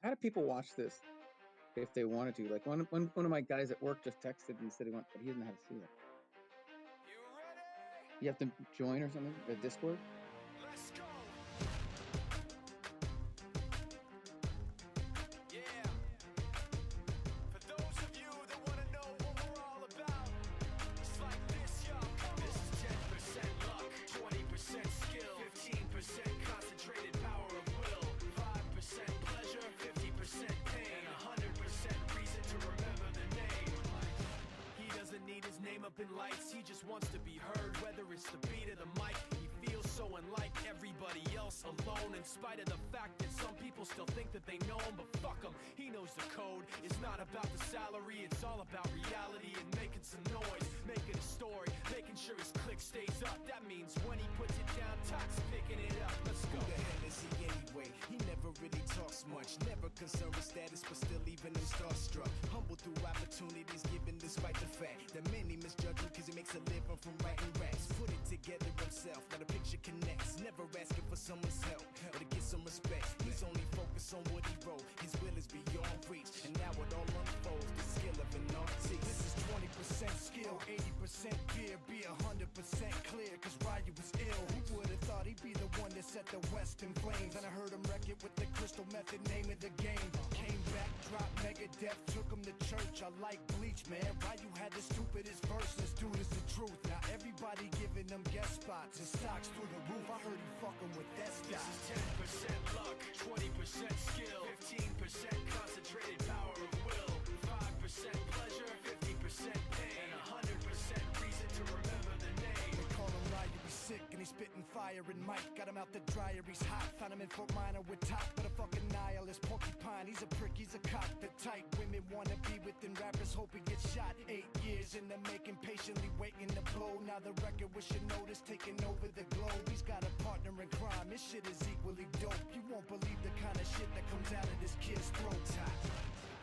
How do people watch this if they wanted to? Like one of my guys at work just texted and said he wants, but he doesn't know how to see it. You have to join or something? The Discord? Let's go. Yeah. For those of you that want to know what we're all about, it's like this, y'all. This is 10% luck, 20% skill, 15% concentrated power of will, 5% pleasure, 50% pain, and 100% reason to remember the name. He doesn't need his name up in lights, he just wants to be heard, whether it's the beat of the mic. He feels so unlike everybody else, alone, in spite of the fact that some people still think that they know him, but fuck him, he knows the code. It's not about the salary, it's all about reality and making some noise, making a story, making sure his click stays up. That means when he puts it down, Tox picking it up. Let's go. Who the hell is he anyway? He never really talks much, never concerned with status, but still even him starstruck. Humble through opportunities given despite the fact that many misjudge him because he makes a living from writing raps. Put it together himself, now the picture connects, never asking for someone's help or to get some respect. He's only focused on what he wrote, his will is beyond reach, and now it all unfolds, the skill of an artist. This is 20% skill, 80% fear, be 100% clear, cause Ryu was ill. Who would've thought he'd be the one that set the West in flames? And I heard him wreck it with the crystal method, name of the game. Came back, dropped Megadeth, took him to church. I like Bleach, man. Ryu had the stupidest verse, this dude is the truth. Now everybody giving them guest spots and stocks through the roof. I heard he fucking with that This stock. is 10% luck, 20% skill, 15% concentrated power of will, 5% pleasure, 50% pain, and 100% reason to remember the name. They call him Ryu, he's sick and he's spitting fire and Mike got him out the dryer, he's hot. Found him in Fort Minor with top, but a fucking nihilist porcupine. He's a prick, he's a cop. The type women wanna be within rappers, hope he gets shot. 8 years in the making, patiently waiting to blow. Now the record with your notice taking over the globe. He's got a partner in crime, his shit is equally dope. You won't believe the kind of shit that comes out of this kid's throat.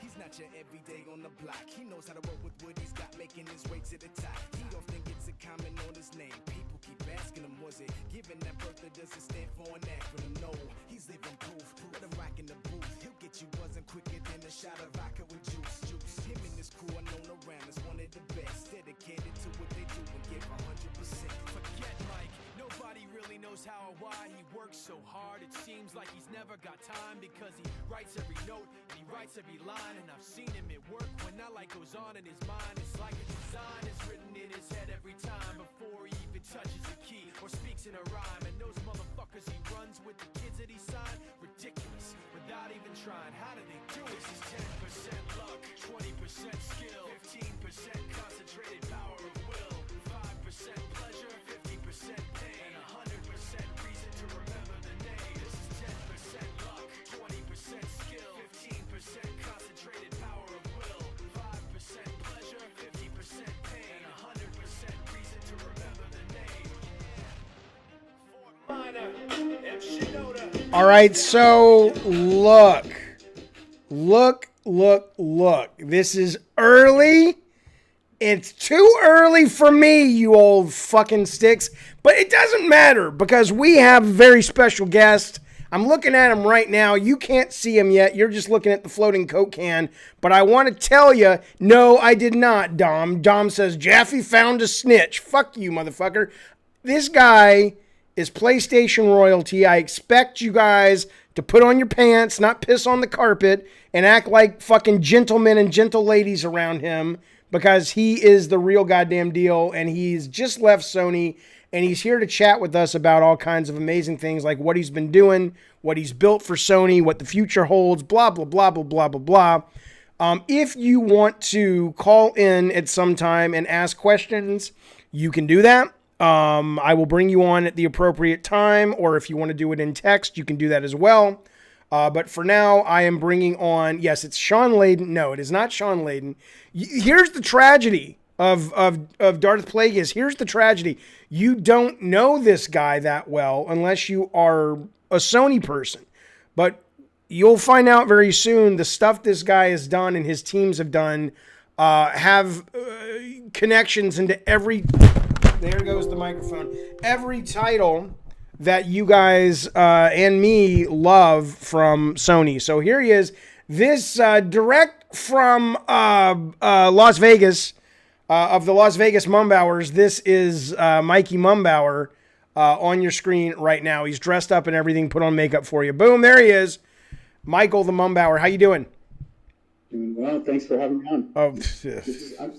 He's not your everyday on the block. He knows how to work with what he's got, making his way to the top. He often gets a comment on his name. People keep asking him, was it given that birth or does it stand for an acronym? No, he's living proof. Let him rock in the booth. He'll get you buzzing quicker than a shot of vodka with juice. Him and his crew are known around as one of the best. Dedicated to what they do and give 100%. Forget Mike, nobody really knows how or why he works so hard. It seems like he's never got time because he writes every note and he writes every line. And I've seen him at work when that light goes on in his mind. It's like a design is written in his head every time before he even touches a key or speaks in a rhyme. And those motherfuckers he runs with, the kids that he signed, ridiculous, without even trying. How do they do it? This is 10% luck, 20% skill, 15% concentrated power of will, 5% pleasure, 50% pain, and 100% reason to remember the name. This is 10% luck, 20% skill, 15% concentrated power of will, 5% pleasure, 50% pain, and 100% reason to remember the name. Fort Minor, M. Shinoda. All right, so look. This is early. It's too early for me, you old fucking sticks. But it doesn't matter because we have a very special guest. I'm looking at him right now. You can't see him yet. You're just looking at the floating Coke can. But I want to tell you, no, I did not, Dom. Dom says, Jaffe found a snitch. Fuck you, motherfucker. This guy is PlayStation royalty. I expect you guys to put on your pants, not piss on the carpet, and act like fucking gentlemen and gentle ladies around him because he is the real goddamn deal, and he's just left Sony, and he's here to chat with us about all kinds of amazing things like what he's been doing, what he's built for Sony, what the future holds, blah, blah, blah, blah, blah, blah, blah. If you want to call in at some time and ask questions, you can do that. I will bring you on at the appropriate time, or if you want to do it in text, you can do that as well. But for now, I am bringing on, yes, it's Sean Layden. No, it is not Sean Layden. Here's the tragedy of Darth Plagueis. Here's the tragedy. You don't know this guy that well unless you are a Sony person. But you'll find out very soon the stuff this guy has done and his teams have done have connections into every... There goes the microphone. Every title that you guys and me love from Sony. So here he is. This direct from Las Vegas, of the Las Vegas Mumbauers. This is Mikey Mumbauer on your screen right now. He's dressed up and everything, put on makeup for you. Boom, there he is. Michael the Mumbauer. How you doing? Doing well. Thanks for having me on. Oh,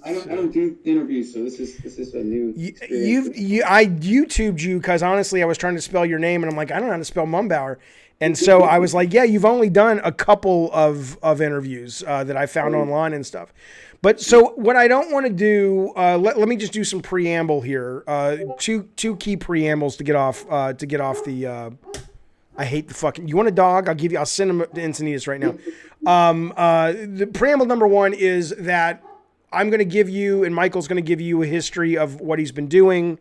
I don't do interviews, so this is a new experience. I YouTubed you because honestly, I was trying to spell your name, and I'm like, I don't know how to spell Mumbauer. And so I was like, yeah, you've only done a couple of interviews that I found online and stuff. But so what I don't want to do, let me just do some preamble here. Two key preambles to get off the. I hate the fucking. You want a dog? I'll send him to Encinitas right now. The preamble number one is that I'm going to give you, and Michael's going to give you a history of what he's been doing.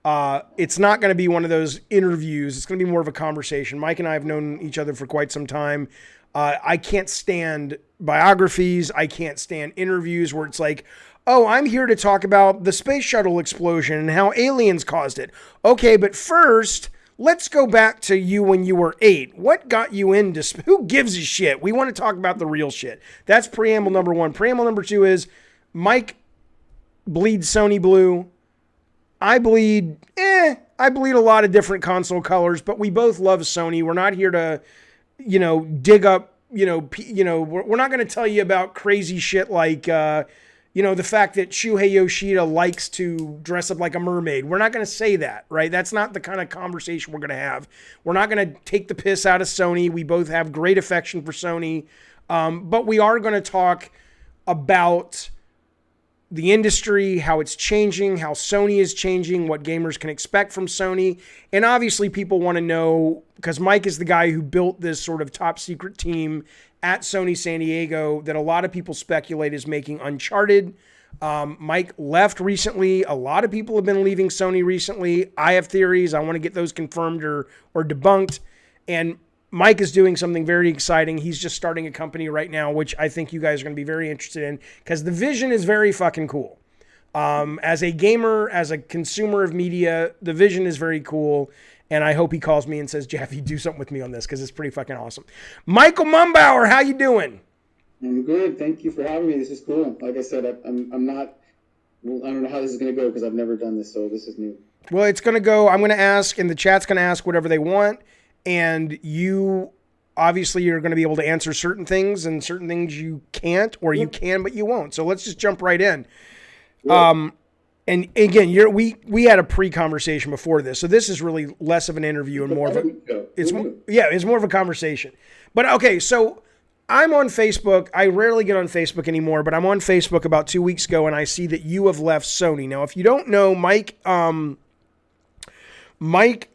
It's not going to be one of those interviews. It's going to be more of a conversation. Mike and I have known each other for quite some time. I can't stand biographies. I can't stand interviews where it's like, oh, I'm here to talk about the space shuttle explosion and how aliens caused it. Okay, but first, let's go back to you when you were 8. What got you into who gives a shit? We want to talk about the real shit. That's preamble number one. Preamble number two is Mike bleeds Sony blue. I bleed a lot of different console colors, but we both love Sony. We're not here to, dig up, we're not going to tell you about crazy shit like, the fact that Shuhei Yoshida likes to dress up like a mermaid. We're not going to say that, right? That's not the kind of conversation we're going to have. We're not going to take the piss out of Sony. We both have great affection for Sony. But we are going to talk about the industry, how it's changing, how Sony is changing, what gamers can expect from Sony. And obviously people want to know, because Mike is the guy who built this sort of top secret team at Sony San Diego that a lot of people speculate is making Uncharted. Mike left recently. A lot of people have been leaving Sony recently. I have theories. I want to get those confirmed or debunked. And Mike is doing something very exciting. He's just starting a company right now, which I think you guys are going to be very interested in because the vision is very fucking cool. As a gamer, as a consumer of media, the vision is very cool. And I hope he calls me and says, Jaffe, do something with me on this because it's pretty fucking awesome. Michael Mumbauer, how you doing? I'm good. Thank you for having me. This is cool. Like I said, I don't know how this is going to go because I've never done this, so this is new. Well, it's going to go, I'm going to ask, and the chat's going to ask whatever they want. And you, obviously, you're going to be able to answer certain things and certain things you can't, or you can, but you won't. So let's just jump right in. Yeah. And again, we had a pre-conversation before this, so this is really less of an interview and more of it's more of a conversation. But okay, so I'm on Facebook. I rarely get on Facebook anymore, but I'm on Facebook about 2 weeks ago, and I see that you have left Sony. Now, if you don't know, Mike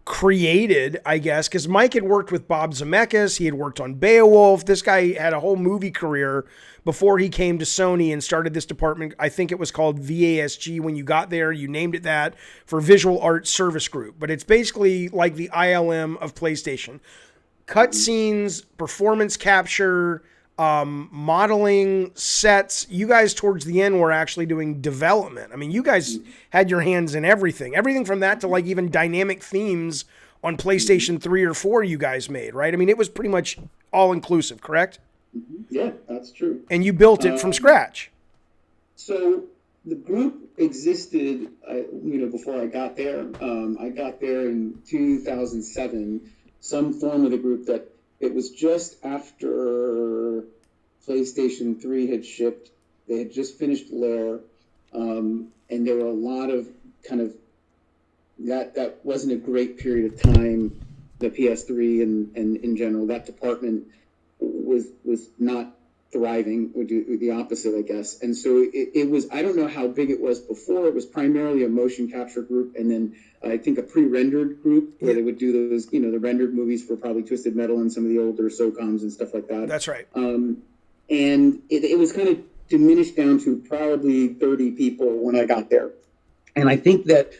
created, I guess, because Mike had worked with Bob Zemeckis. He had worked on Beowulf. This guy had a whole movie career before he came to Sony and started this department. I think it was called VASG when you got there. You named it that for Visual Arts Service Group. But it's basically like the ILM of PlayStation. Cutscenes, performance capture, modeling, sets. You guys towards the end were actually doing development. I mean, you guys had your hands in everything. Everything from that to like even dynamic themes on PlayStation 3 or 4 you guys made, right? I mean, it was pretty much all inclusive, correct? Yeah, that's true. And you built it from scratch. So the group existed, before I got there. I got there in 2007. Some form of the group that it was just after PlayStation 3 had shipped. They had just finished Lair, and there were a lot of kind of that wasn't a great period of time. The PS3 and in general, that department was not thriving, or the opposite, I guess. And so it was, I don't know how big it was before. It was primarily a motion capture group, and then I think a pre-rendered group where they would do those, the rendered movies for probably Twisted Metal and some of the older SOCOMs and stuff like that. That's right. And it was kind of diminished down to probably 30 people when I got there. And I think that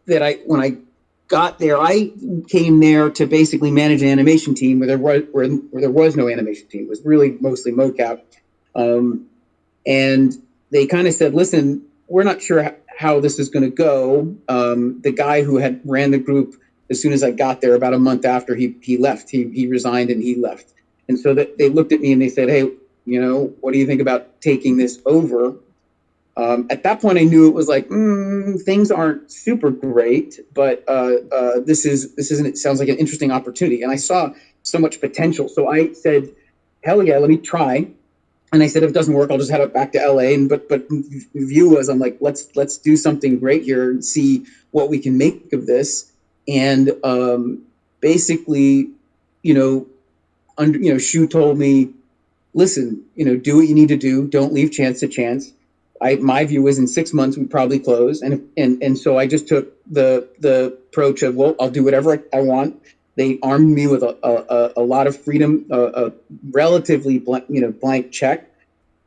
when I got there, I came there to basically manage an animation team where there was no animation team. It was really mostly mocap. And they kind of said, listen, we're not sure how this is going to go. The guy who had ran the group, as soon as I got there, about a month after he left, he resigned and he left. And so that they looked at me and they said, hey, what do you think about taking this over? At that point, I knew it was like, things aren't super great, but it sounds like an interesting opportunity. And I saw so much potential. So I said, hell yeah, let me try. And I said, if it doesn't work, I'll just head up back to LA. But view was, I'm like, let's do something great here and see what we can make of this. And basically, Shu told me, listen, do what you need to do. Don't leave chance to chance. My view was in 6 months we'd probably close, and so I just took the approach of, well, I'll do whatever I want. They armed me with a lot of freedom, a relatively blank check,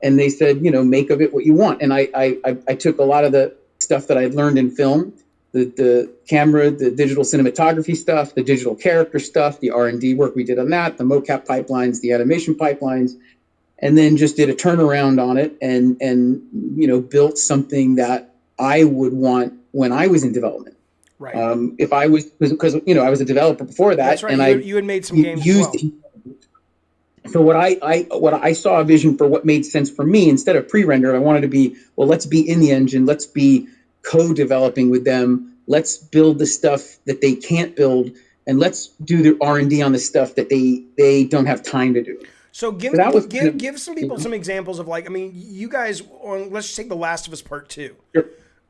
and they said, make of it what you want. And I took a lot of the stuff that I'd learned in film, the camera, the digital cinematography stuff, the digital character stuff, the R&D work we did on that, the mocap pipelines, the animation pipelines, and then just did a turnaround on it and built something that I would want when I was in development. Right. If I was, because I was a developer before that. That's right. And you had made some games as well. So what I saw a vision for what made sense for me, instead of pre-render, I wanted to be, well, let's be in the engine. Let's be co-developing with them. Let's build the stuff that they can't build, and let's do the R&D on the stuff that they don't have time to do. So give some people some examples of, like, I mean, you guys let's just take The Last of Us Part 2. Sure.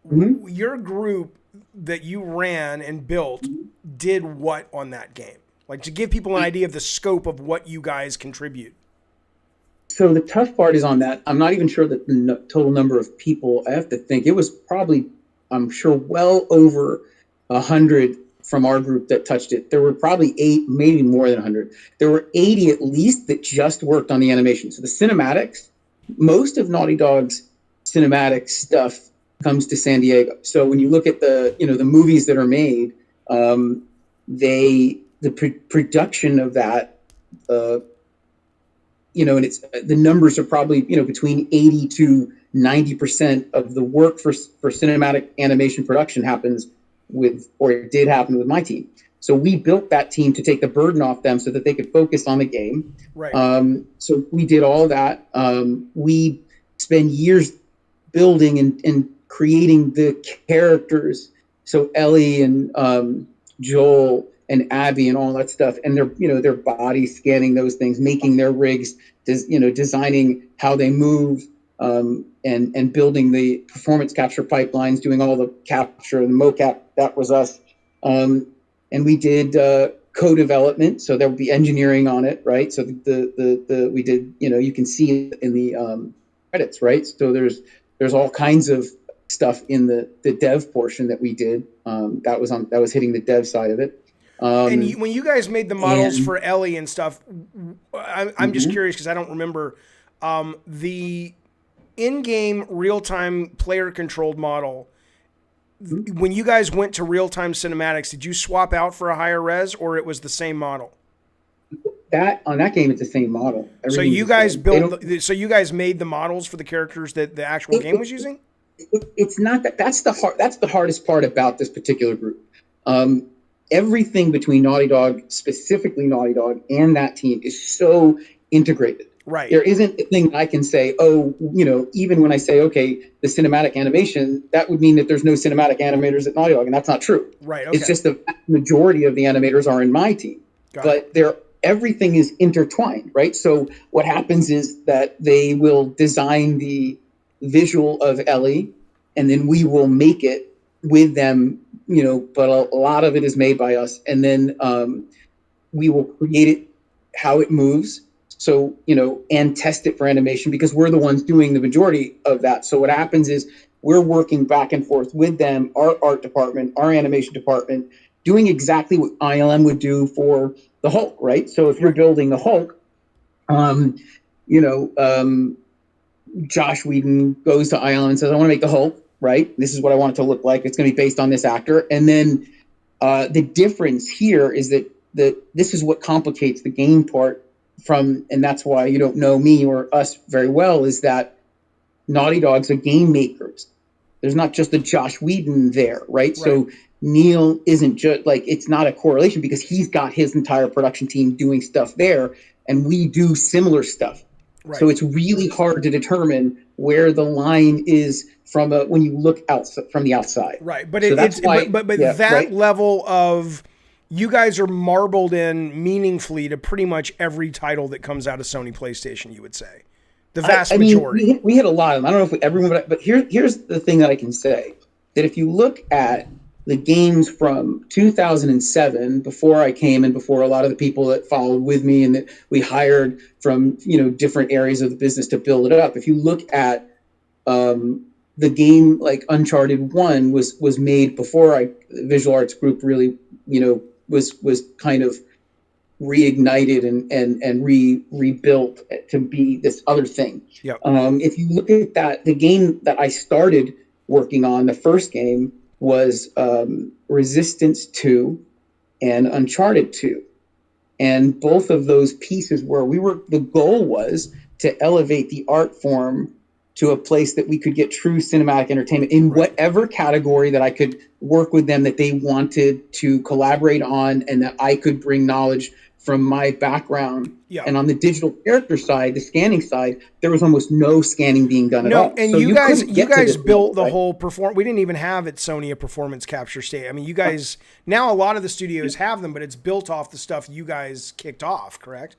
Mm-hmm. Your group that you ran and built did what on that game? Like, to give people an idea of the scope of what you guys contribute. So the tough part is on that. I'm not even sure that the total number of people. I have to think. It was probably, I'm sure, well over 100 from our group that touched it. There were probably 8, maybe more than 100. There were 80 at least that just worked on the animation. So the cinematics, most of Naughty Dog's cinematic stuff comes to San Diego. So when you look at the movies that are made, production of that, and it's the numbers are probably between 80 to 90% of the work for cinematic animation production happens it did happen with my team. So we built that team to take the burden off them so that they could focus on the game. Right. So we did all that. We spend years building and creating the characters. So Ellie and Joel and Abby and all that stuff, and their body scanning those things, making their rigs, designing how they move, and building the performance capture pipelines, doing all the capture and mocap. That was us. And we did co-development, so there would be engineering on it, right? So we did, you can see it in the credits, right? So there's all kinds of stuff in the dev portion that we did. That was hitting the dev side of it. And when you guys made the models for Ellie and stuff, I'm just curious because I don't remember the in-game real-time player-controlled model. When you guys went to real-time cinematics, did you swap out for a higher res, or it was the same model? On that game, it's the same model. So you guys you guys made the models for the characters that the actual game was using? It's not that. That's the hardest part about this particular group. Everything between Naughty Dog, specifically Naughty Dog, and that team is so integrated. Right. There isn't a thing I can say, even when I say, okay, the cinematic animation, that would mean that there's no cinematic animators at Naughty Dog, and that's not true. Right. Okay. It's just the majority of the animators are in my team. But everything is intertwined, right? So what happens is that they will design the visual of Ellie, and then we will make it with them, but a lot of it is made by us. And then we will create it, how it moves. So, and test it for animation because we're the ones doing the majority of that. So what happens is we're working back and forth with them, our art department, our animation department, doing exactly what ILM would do for the Hulk, right? So if you're building the Hulk, Josh Whedon goes to ILM and says, I want to make the Hulk, right? This is what I want it to look like. It's going to be based on this actor. And then the difference here is that this is what complicates the game part and that's why you don't know me or us very well, is that Naughty Dog's are game makers. There's not just a Josh Whedon there, right? So Neil isn't just it's not a correlation because he's got his entire production team doing stuff there. and we do similar stuff. Right. So it's really hard to determine where the line is when you look out from the outside. Right, but so it's why, but yeah, that right? level of you guys are marbled in meaningfully to pretty much every title that comes out of Sony PlayStation. You would say the vast majority. We hit a lot of them. I don't know if everyone, but here's the thing that I can say, that if you look at the games from 2007, before I came and before a lot of the people that followed with me and that we hired from, different areas of the business to build it up. If you look at the game like Uncharted 1 was made before Visual Arts Group really, was kind of reignited and rebuilt to be this other thing. Yep. If you look at that, the game that I started working on, the first game, was Resistance 2 and Uncharted 2. And both of those pieces the goal was to elevate the art form to a place that we could get true cinematic entertainment in whatever category that I could work with them that they wanted to collaborate on, and that I could bring knowledge from my background. Yeah. And on the digital character side, the scanning side, there was almost no scanning being done at all. And so you guys built the right? whole we didn't even have at Sony a performance capture state. I mean, you guys now a lot of the studios have them, but it's built off the stuff you guys kicked off, correct?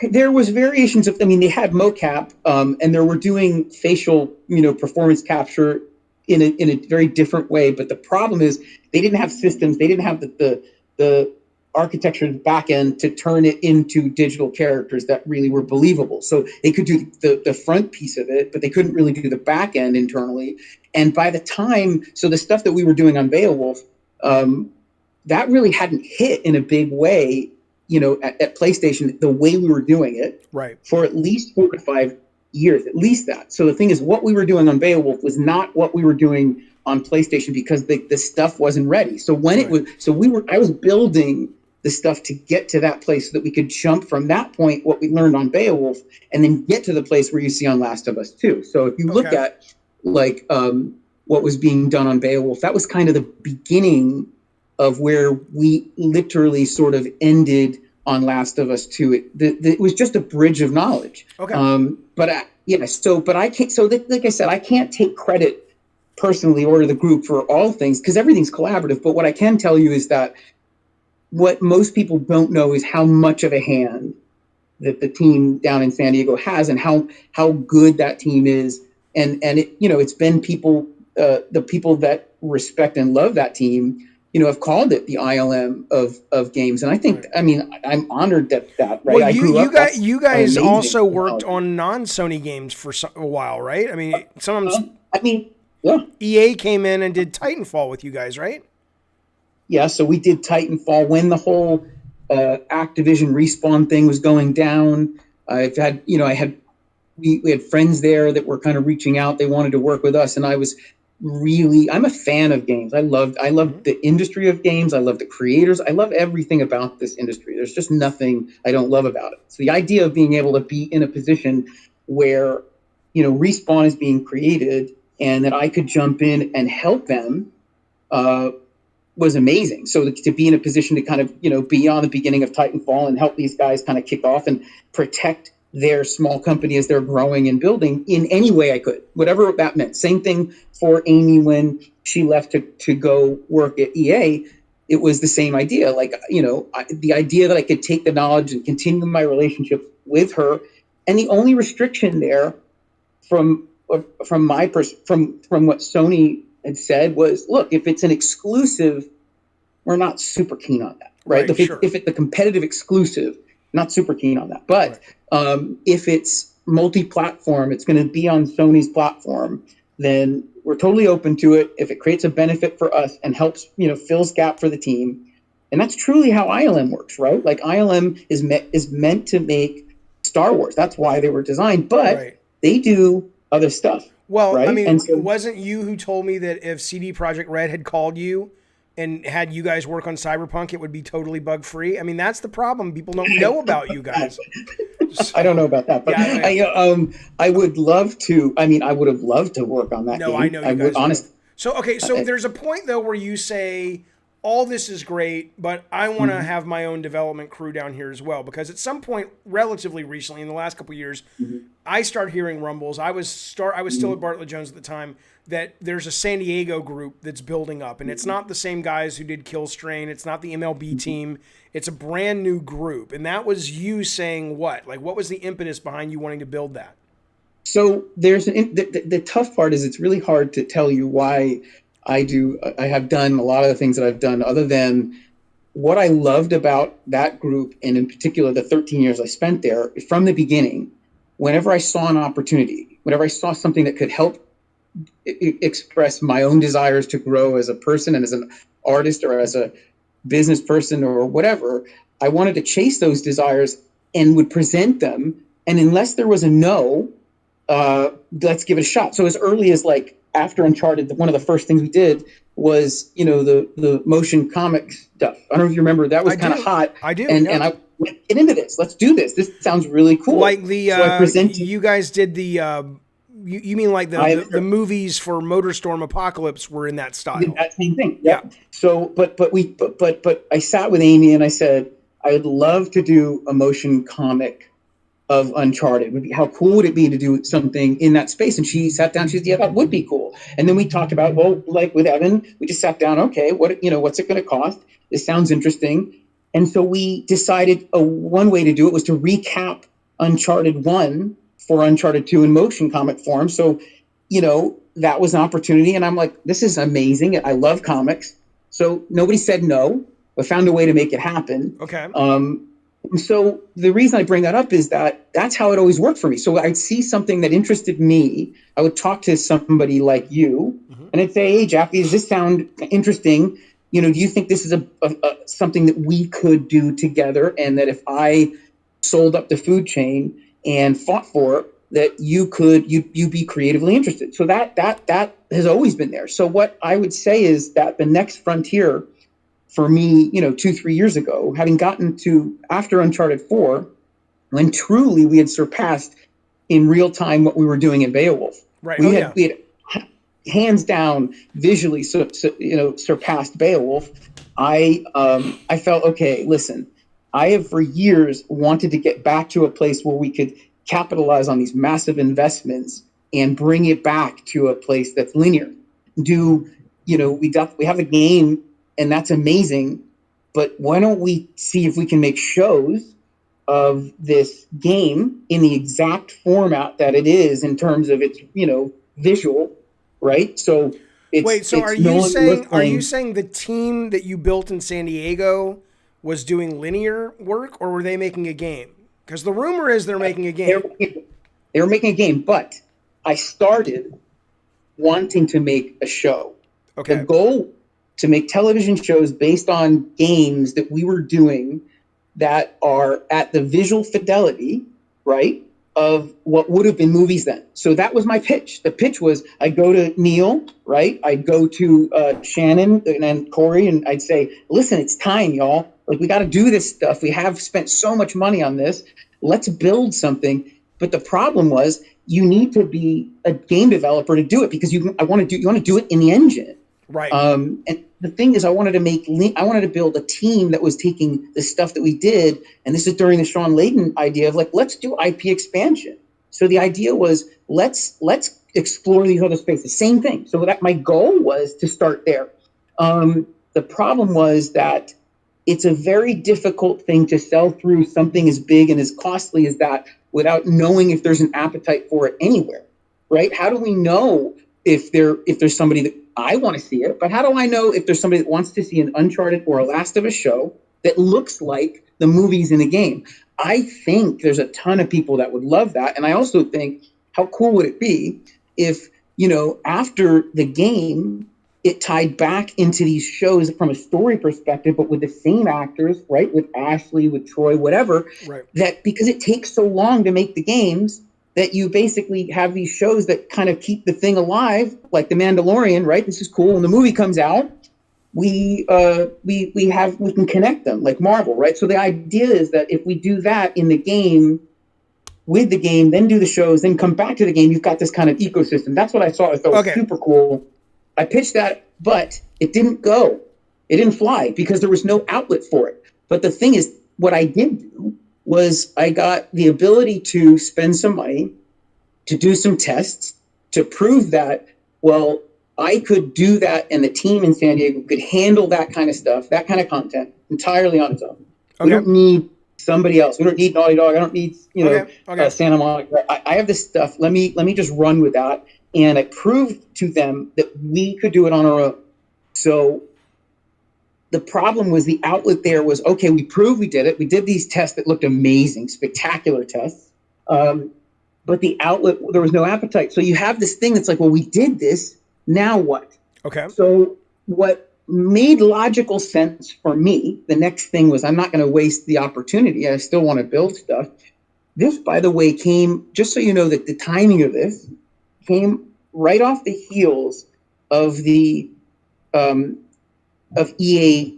There was variations of, they had mocap, and they were doing facial, performance capture in a very different way. But the problem is they didn't have systems. They didn't have the architecture back end to turn it into digital characters that really were believable. So they could do the front piece of it, but they couldn't really do the back end internally. And by the time, so the stuff that we were doing on Beowulf, that really hadn't hit in a big way, at PlayStation, the way we were doing it, right, for at least 4 to 5 years, at least that. So the thing is, what we were doing on Beowulf was not what we were doing on PlayStation, because the stuff wasn't ready. So when I was building the stuff to get to that place so that we could jump from that point, what we learned on Beowulf, and then get to the place where you see on Last of Us 2. So if you look at what was being done on Beowulf, that was kind of the beginning of where we literally sort of ended on Last of Us 2. It was just a bridge of knowledge. Okay. But I can't. So like I said, I can't take credit personally or the group for all things, because everything's collaborative. But what I can tell you is that what most people don't know is how much of a hand that the team down in San Diego has, and how good that team is. And it's been people, the people that respect and love that team, have called it the ILM of games. And I think, I'm honored that right. Well, you guys also worked on non-Sony games for a while, right? I mean, some of them. Yeah. EA came in and did Titanfall with you guys, right? Yeah. So we did Titanfall when the whole Activision Respawn thing was going down. We had friends there that were kind of reaching out. They wanted to work with us, and I'm a fan of games. I love the industry of games. I love the creators. I love everything about this industry. There's just nothing I don't love about it. So the idea of being able to be in a position where, Respawn is being created and that I could jump in and help them, was amazing. So to be in a position to kind of, be on the beginning of Titanfall and help these guys kind of kick off and protect their small company as they're growing and building in any way I could, whatever that meant. Same thing for Amy when she left to go work at EA. It was the same idea. The idea that I could take the knowledge and continue my relationship with her. And the only restriction there from what Sony had said was, look, if it's an exclusive, we're not super keen on that, right? If it's a competitive exclusive, not super keen on that. But if it's multi-platform, it's going to be on Sony's platform, then we're totally open to it if it creates a benefit for us and helps, fills gap for the team. And that's truly how ILM works, right? Like ILM is meant to make Star Wars. That's why they were designed, but they do other stuff. Well, right? Wasn't you who told me that if CD Projekt Red had called you and had you guys work on Cyberpunk, it would be totally bug-free? I mean, that's the problem. People don't know about you guys. I don't know about that, but I would love to. I would have loved to work on that game. I know you guys honestly. So, okay, so there's a point, though, where you say, all this is great, but I want to have my own development crew down here as well, because at some point, relatively recently, in the last couple of years, I started hearing rumbles. I was still at Bartlett Jones at the time, that there's a San Diego group that's building up, and it's not the same guys who did Kill Strain. It's not the MLB team. It's a brand new group, and that was you saying what? Like, what was the impetus behind you wanting to build that? So there's the tough part is it's really hard to tell you why I have done a lot of the things that I've done, other than what I loved about that group, and in particular the 13 years I spent there. From the beginning, whenever I saw an opportunity, whenever I saw something that could help express my own desires to grow as a person and as an artist or as a business person or whatever, I wanted to chase those desires and would present them. And unless there was a no, let's give it a shot. So as early as like after Uncharted, one of the first things we did was, the motion comic stuff. I don't know if you remember, that was kind of hot. I do. And I went, get into this. Let's do this. This sounds really cool. Like you guys did the, you mean like the movies for Motorstorm Apocalypse were in that style? That same thing. Yeah. So, but I sat with Amy and I said, I would love to do a motion comic of Uncharted. How cool would it be to do something in that space? And she sat down. She said, "Yeah, that would be cool." And then we talked about, well, like with Evan, we just sat down. Okay, what's it going to cost? This sounds interesting. And so we decided one way to do it was to recap Uncharted 1 for Uncharted 2 in motion comic form. So, that was an opportunity. And I'm like, this is amazing. I love comics. So nobody said no. I found a way to make it happen. Okay. So the reason I bring that up is that that's how it always worked for me. So I'd see something that interested me. I would talk to somebody like you, and I'd say, "Hey, Jaffe, does this sound interesting? Do you think this is a something that we could do together? And that if I sold up the food chain and fought for it, that you'd be creatively interested?" So that has always been there. So what I would say is that the next frontier for me, 2-3 years ago, having gotten to after Uncharted 4, when truly we had surpassed in real time what we were doing in Beowulf. Right. We had hands down visually surpassed Beowulf. I felt, okay, listen, I have for years wanted to get back to a place where we could capitalize on these massive investments and bring it back to a place that's linear. We have a game, and that's amazing, but why don't we see if we can make shows of this game in the exact format that it is in terms of its, visual, right? So are you saying the team that you built in San Diego was doing linear work, or were they making a game? Because the rumor is they're making a game. They were making a game, but I started wanting to make a show. Okay. The goal to make television shows based on games that we were doing that are at the visual fidelity, right, of what would have been movies then. So that was my pitch. The pitch was I'd go to Neil, right? I'd go to Shannon and then Corey, and I'd say, listen, it's time, y'all. Like, we got to do this stuff. We have spent so much money on this. Let's build something. But the problem was you need to be a game developer to do it, because you want to do it in the engine. Right. And the thing is, I wanted to build a team that was taking the stuff that we did, and this is during the Sean Layden idea of like, let's do IP expansion. So the idea was let's explore these other spaces. Same thing. So that my goal was to start there. The problem was that it's a very difficult thing to sell through something as big and as costly as that without knowing if there's an appetite for it anywhere, right? How do we know if there's somebody that I want to see it, but how do I know if there's somebody that wants to see an Uncharted or a Last of Us show that looks like the movies in the game? I think there's a ton of people that would love that. And I also think, how cool would it be if, after the game, it tied back into these shows from a story perspective, but with the same actors, right? With Ashley, with Troy, whatever, right. That because it takes so long to make the games, that you basically have these shows that kind of keep the thing alive, like The Mandalorian, right? This is cool. When the movie comes out, we can connect them like Marvel, right? So the idea is that if we do that in the game, with the game, then do the shows, then come back to the game, you've got this kind of ecosystem. That's what I saw. I thought was super cool. I pitched that, but it didn't go. It didn't fly because there was no outlet for it. But the thing is, what I did do was I got the ability to spend some money to do some tests to prove that, well, I could do that and the team in San Diego could handle that kind of stuff, that kind of content entirely on its own. We don't need somebody else. We don't need Naughty Dog. I don't need, Santa Monica. I have this stuff. Let me just run with that. And I proved to them that we could do it on our own. So the problem was the outlet there was, okay, we proved we did it. We did these tests that looked amazing, spectacular tests. But the outlet, there was no appetite. So you have this thing that's like, well, we did this. Now what? Okay. So what made logical sense for me, the next thing was, I'm not going to waste the opportunity. I still want to build stuff. This, by the way, came, just so you know that the timing of this came right off the heels of the of EA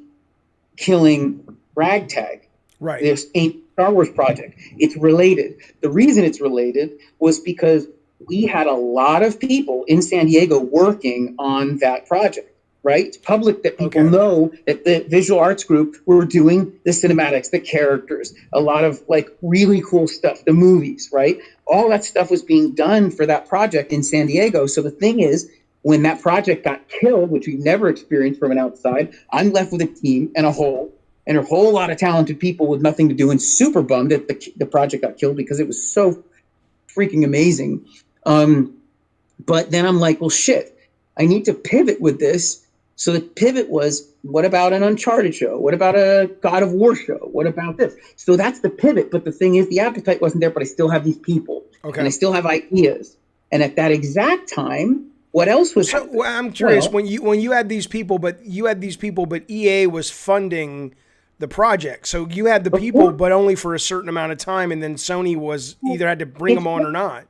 killing Ragtag. Right. This ain't Star Wars project. It's related. The reason it's related was because we had a lot of people in San Diego working on that project, right? It's public that people know that the visual arts group were doing the cinematics, the characters, a lot of like really cool stuff, the movies, right? All that stuff was being done for that project in San Diego. So the thing is, when that project got killed, which we've never experienced from an outside, I'm left with a team and a whole lot of talented people with nothing to do, and super bummed that the project got killed because it was so freaking amazing. But then I'm like, well, shit, I need to pivot with this. So the pivot was, what about an Uncharted show? What about a God of War show? What about this? So that's the pivot. But the thing is, the appetite wasn't there, but I still have these people. Okay. And I still have ideas. And at that exact time, what else was happening? So I'm curious, when you had these people, but EA was funding the project. So you had the people, but only for a certain amount of time, and then Sony was either had to bring them on or not.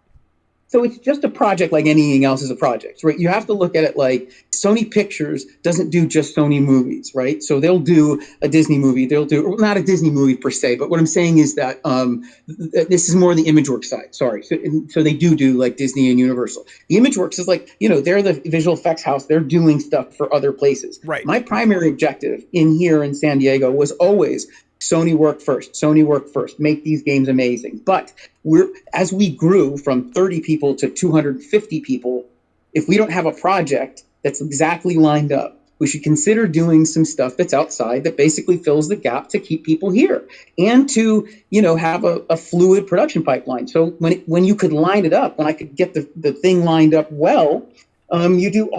So it's just a project like anything else is a project, right? You have to look at it like Sony Pictures doesn't do just Sony movies, right? So they'll do a Disney movie. They'll do, not a Disney movie per se, but what I'm saying is that this is more the ImageWorks side, sorry. So they do like Disney and Universal. The ImageWorks is like, they're the visual effects house. They're doing stuff for other places. Right. My primary objective here in San Diego was always Sony work first, make these games amazing. But as we grew from 30 people to 250 people, if we don't have a project that's exactly lined up, we should consider doing some stuff that's outside that basically fills the gap to keep people here and to, have a fluid production pipeline. So when you could line it up, when I could get the thing lined up well, you do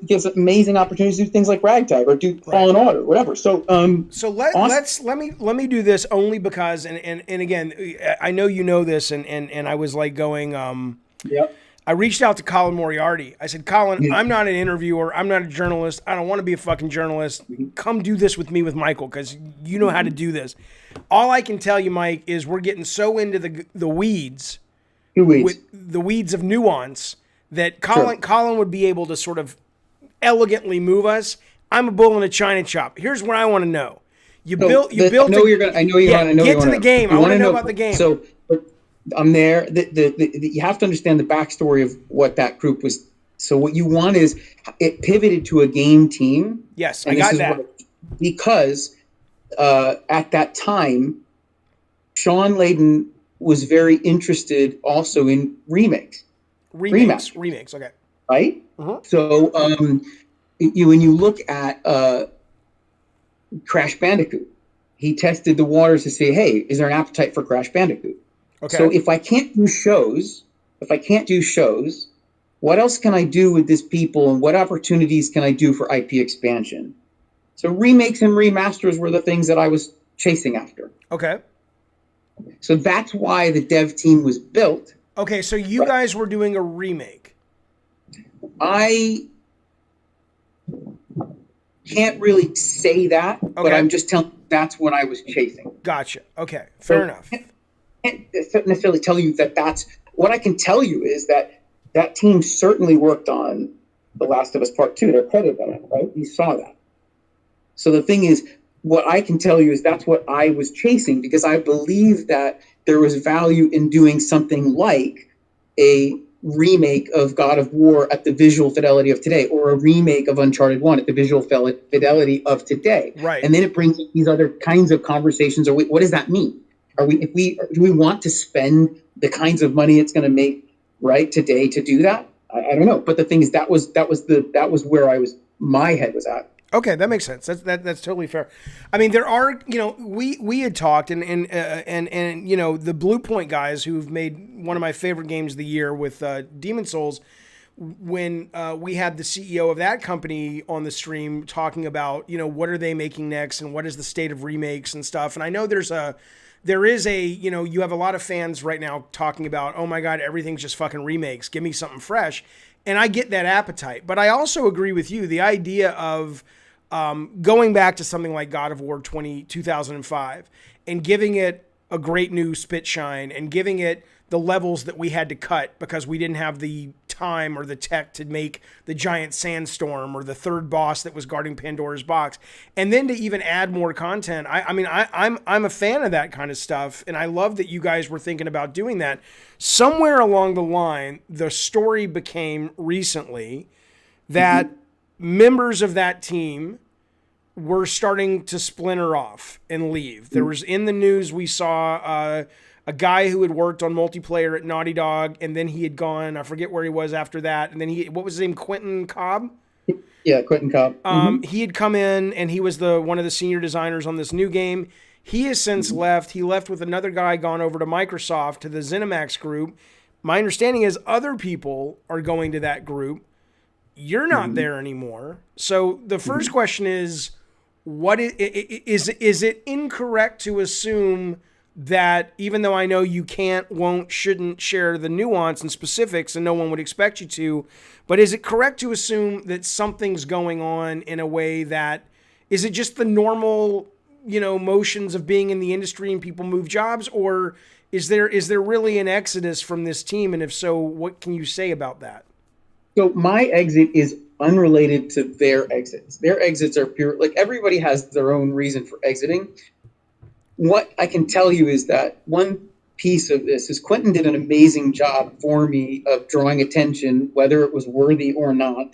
gives amazing opportunities to do things like Ragtag or do Fallen Order, whatever. So let me do this only because, and again, I know you know this, and I was like going, I reached out to Colin Moriarty. I said, Colin, I'm not an interviewer. I'm not a journalist. I don't want to be a fucking journalist. Come do this with me with Michael, because you know how to do this. All I can tell you, Mike, is we're getting so into the weeds, with the weeds of nuance, that Colin would be able to sort of elegantly move us. I'm a bull in a china shop. Here's what I want to know. I know you're going to get to the game. I want to know about the game. So I'm there. You have to understand the backstory of what that group was. So what you want is it pivoted to a game team. Yes, I got that. Because at that time, Sean Layden was very interested also in remakes. Remakes, okay. Right? Uh-huh. So when you look at Crash Bandicoot, he tested the waters to say, hey, is there an appetite for Crash Bandicoot? Okay. So if I can't do shows, what else can I do with this people, and what opportunities can I do for IP expansion? So remakes and remasters were the things that I was chasing after. Okay. So that's why the dev team was built. Okay, so you guys were doing a remake. I can't really say that, but I'm just telling you that's what I was chasing. Gotcha. Okay, fair enough. I can't necessarily tell you that's what I can tell you is that team certainly worked on The Last of Us Part 2. They're credited on it, right? You saw that. So the thing is, what I can tell you is that's what I was chasing, because I believe that there was value in doing something like a remake of God of War at the visual fidelity of today, or a remake of Uncharted 1 at the visual fidelity of today. Right. And then it brings these other kinds of conversations. Or what does that mean? Do we want to spend the kinds of money it's going to make right today to do that? I don't know. But the thing is, that was where my head was at. Okay, that makes sense. That's totally fair. I mean, there are, we had talked and the Blue Point guys who've made one of my favorite games of the year with Demon Souls, when we had the CEO of that company on the stream talking about, what are they making next and what is the state of remakes and stuff. And I know there is you have a lot of fans right now talking about, oh my God, everything's just fucking remakes. Give me something fresh. And I get that appetite, but I also agree with you. The idea of going back to something like God of War 2005 and giving it a great new spit shine and giving it the levels that we had to cut because we didn't have the time or the tech to make the giant sandstorm or the third boss that was guarding Pandora's box. And then to even add more content. I'm a fan of that kind of stuff. And I love that you guys were thinking about doing that. Somewhere along the line, the story became recently that members of that team were starting to splinter off and leave. There was in the news, we saw a guy who had worked on multiplayer at Naughty Dog, and then he had gone, I forget where he was after that. And then what was his name? Quentin Cobb? Yeah, Quentin Cobb. He had come in and he was one of the senior designers on this new game. He has since left. He left with another guy, gone over to Microsoft, to the ZeniMax group. My understanding is other people are going to that group. You're not there anymore. So the first question is, is it incorrect to assume that even though I know you can't, won't, shouldn't share the nuance and specifics and no one would expect you to, but is it correct to assume that something's going on in a way that, is it just the normal, motions of being in the industry and people move jobs, or is there really an exodus from this team? And if so, what can you say about that? So my exit is unrelated to their exits. Their exits are pure, like everybody has their own reason for exiting. What I can tell you is that one piece of this is Quentin did an amazing job for me of drawing attention, whether it was worthy or not,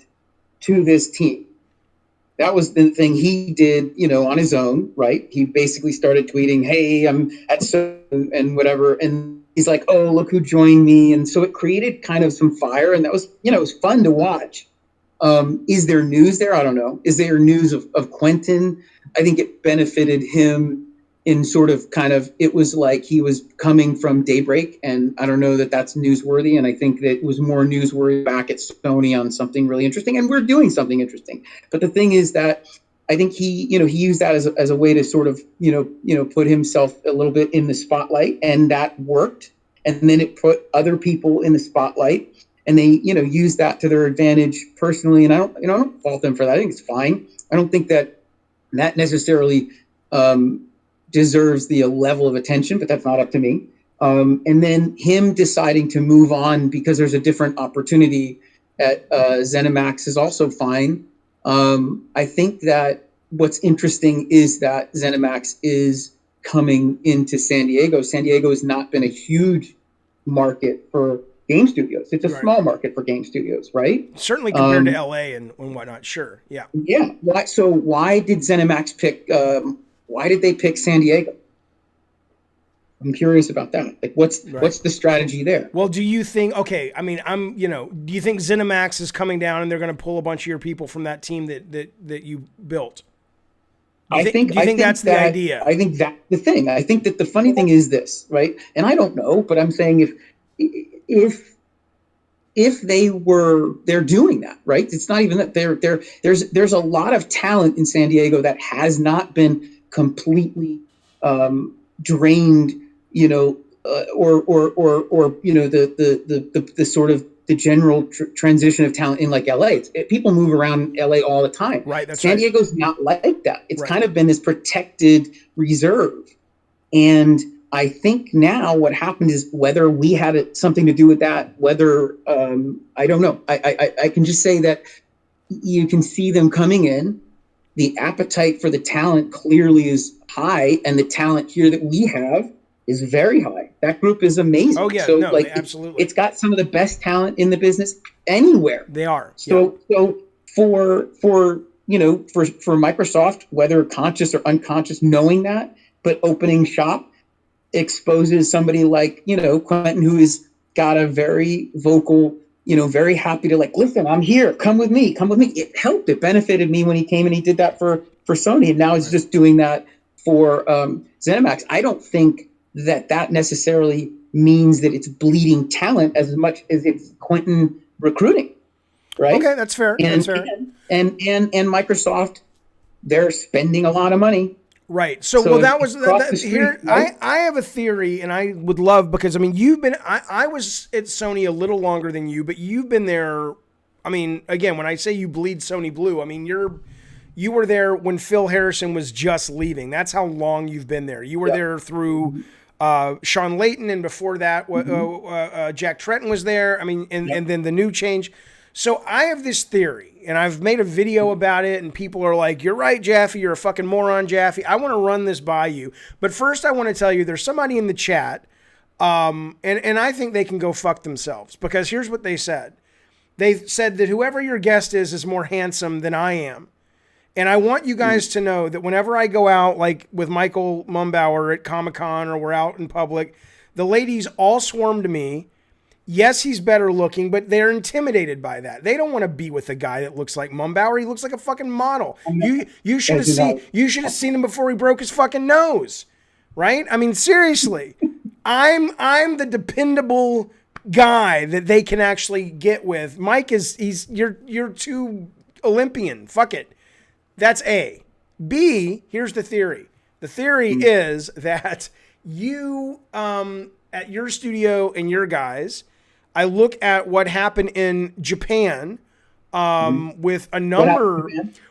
to this team. That was the thing he did, on his own, right? He basically started tweeting, hey, I'm at so and whatever. And he's like, oh, look who joined me. And so it created kind of some fire. And that was, it was fun to watch. Is there news there? I don't know. Is there news of Quentin? I think it benefited him in sort of it was like he was coming from Daybreak, and I don't know that that's newsworthy. And I think that it was more newsworthy back at Sony on something really interesting, and we're doing something interesting. But the thing is that I think he used that as a way to sort of, put himself a little bit in the spotlight, and that worked. And then it put other people in the spotlight, and they, used that to their advantage personally. And I don't fault them for that. I think it's fine. I don't think that necessarily, deserves the level of attention, but that's not up to me. And then him deciding to move on because there's a different opportunity at ZeniMax is also fine. I think that what's interesting is that ZeniMax is coming into San Diego. San Diego has not been a huge market for game studios. It's a small market for game studios, right? Certainly compared to LA and whatnot. Sure. Yeah. Yeah. So why did ZeniMax pick, why did they pick San Diego? I'm curious about that. Like, what's the strategy there? Well, do you think, do you think ZeniMax is coming down and they're going to pull a bunch of your people from that team that you built? Do you think that's the idea? I think that's the thing. I think that the funny thing is this, right? And I don't know, but I'm saying if they're doing that, right? It's not even that there's a lot of talent in San Diego that has not been completely drained, or the sort of the general transition of talent in like LA. People move around LA all the time. Right. That's San Diego's not like that. It's kind of been this protected reserve. And I think now what happened is, whether we had something to do with that, whether I don't know. I can just say that you can see them coming in. The appetite for the talent clearly is high, and the talent here that we have is very high. That group is amazing. Oh, yeah, so no, like absolutely. it's got some of the best talent in the business anywhere. They are. So for Microsoft, whether conscious or unconscious, knowing that, but opening shop exposes somebody like, Quentin, who has got a very vocal, very happy to, like, listen, I'm here, come with me. It helped. It benefited me when he came and he did that for Sony, and now he's just doing that for ZeniMax. I don't think that necessarily means that it's bleeding talent as much as it's Quentin recruiting, right? Okay, that's fair. And that's fair. And Microsoft, they're spending a lot of money. Right. So well, that was here. Right? I have a theory, and I would love, because I mean, I was at Sony a little longer than you, but you've been there. I mean, again, when I say you bleed Sony blue, I mean you were there when Phil Harrison was just leaving. That's how long you've been there. You were there through Sean Layton, and before that, Jack Tretton was there. I mean, and then the new change. So I have this theory, and I've made a video about it, and people are like, you're right, Jaffe, you're a fucking moron, Jaffe. I want to run this by you. But first I want to tell you there's somebody in the chat, and I think they can go fuck themselves, because here's what they said. They said that whoever your guest is more handsome than I am. And I want you guys to know that whenever I go out, like with Michael Mumbauer at Comic-Con, or we're out in public, the ladies all swarm to me. Yes, he's better looking, but they're intimidated by that. They don't want to be with a guy that looks like Mumbauer. He looks like a fucking model. You should have seen him before he broke his fucking nose, right? I mean, seriously, I'm the dependable guy that they can actually get with. Mike you're too Olympian. Fuck it. That's A. B. Here's the theory. The theory is that you at your studio and your guys. I look at what happened in Japan with a number.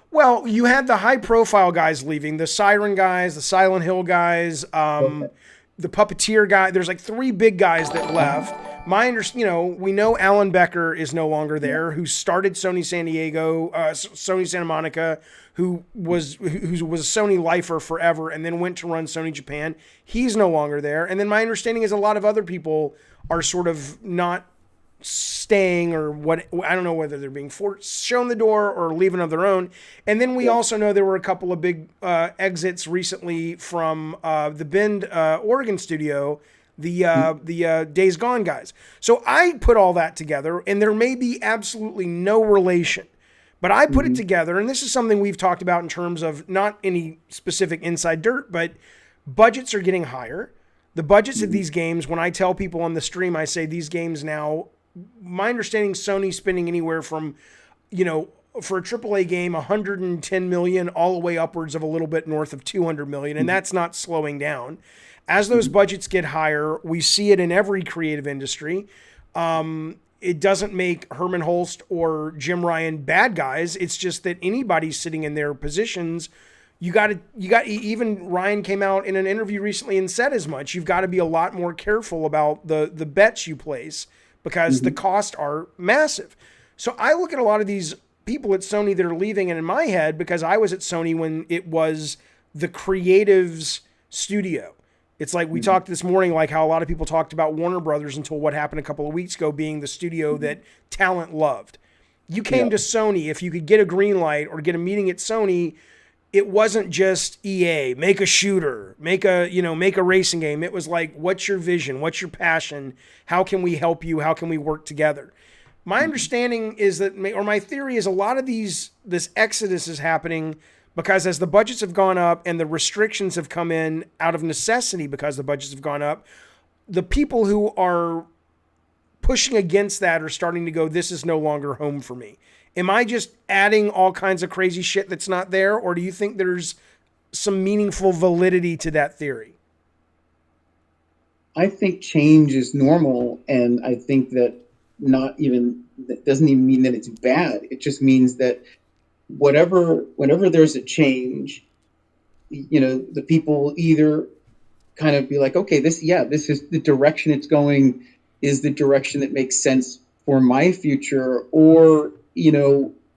Well, you had the high profile guys leaving, the Siren guys, the Silent Hill guys, the Puppeteer guy. There's like 3 big guys that left. We know Alan Becker is no longer there, who started Sony San Diego, Sony Santa Monica, who was a Sony lifer forever and then went to run Sony Japan. He's no longer there. And then my understanding is a lot of other people are sort of not staying, or what, I don't know whether they're being shown the door or leaving of their own. And then we also know there were a couple of big exits recently from the Bend, Oregon studio, the Days Gone guys. So I put all that together, and there may be absolutely no relation, but I put it together, and this is something we've talked about in terms of not any specific inside dirt, but budgets are getting higher. The budgets of these games, when I tell people on the stream, I say these games now, my understanding, Sony's spending anywhere from, for a AAA game, 110 million all the way upwards of a little bit north of 200 million, and that's not slowing down. As those budgets get higher, we see it in every creative industry. It doesn't make Herman Holst or Jim Ryan bad guys. It's just that anybody sitting in their positions, you got even Ryan came out in an interview recently and said as much. You've got to be a lot more careful about the bets you place, because the costs are massive. So I look at a lot of these people at Sony that are leaving, and in my head, because I was at Sony when it was the creatives studio. It's like we talked this morning, like how a lot of people talked about Warner Brothers until what happened a couple of weeks ago being the studio that talent loved. You came to Sony, if you could get a green light or get a meeting at Sony, it wasn't just EA, make a shooter, make a racing game. It was like, what's your vision? What's your passion? How can we help you? How can we work together? My understanding is that, or my theory is, a lot of this exodus is happening because as the budgets have gone up and the restrictions have come in out of necessity because the budgets have gone up, the people who are pushing against that are starting to go, this is no longer home for me. Am I just adding all kinds of crazy shit that's not there? Or do you think there's some meaningful validity to that theory? I think change is normal. And I think that that doesn't even mean that it's bad. It just means that whenever there's a change, the people either kind of be like, okay, this is the direction it's going, is the direction that makes sense for my future, or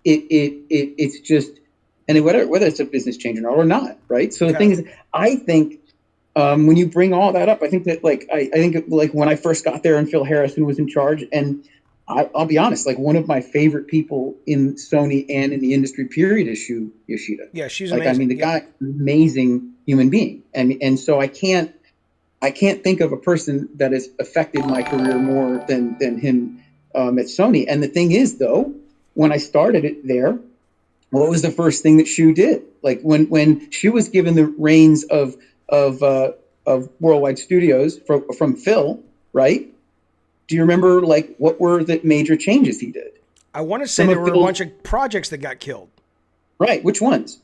it's just, and whether it's a business change or not, right? So the thing is, I think when you bring all that up, I think that I think like when I first got there and Phil Harrison was in charge, and I'll be honest, like one of my favorite people in Sony and in the industry period is Shu Yoshida. Yeah, she's like, amazing. I mean, the guy, amazing human being, and so I can't think of a person that has affected my career more than him at Sony. And the thing is, though, when I started it there, what was the first thing that Shu did? Like when Shu was given the reins of Worldwide Studios from Phil, right? Do you remember like what were the major changes he did? I want to say there were a bunch of projects that got killed. Right. Which ones?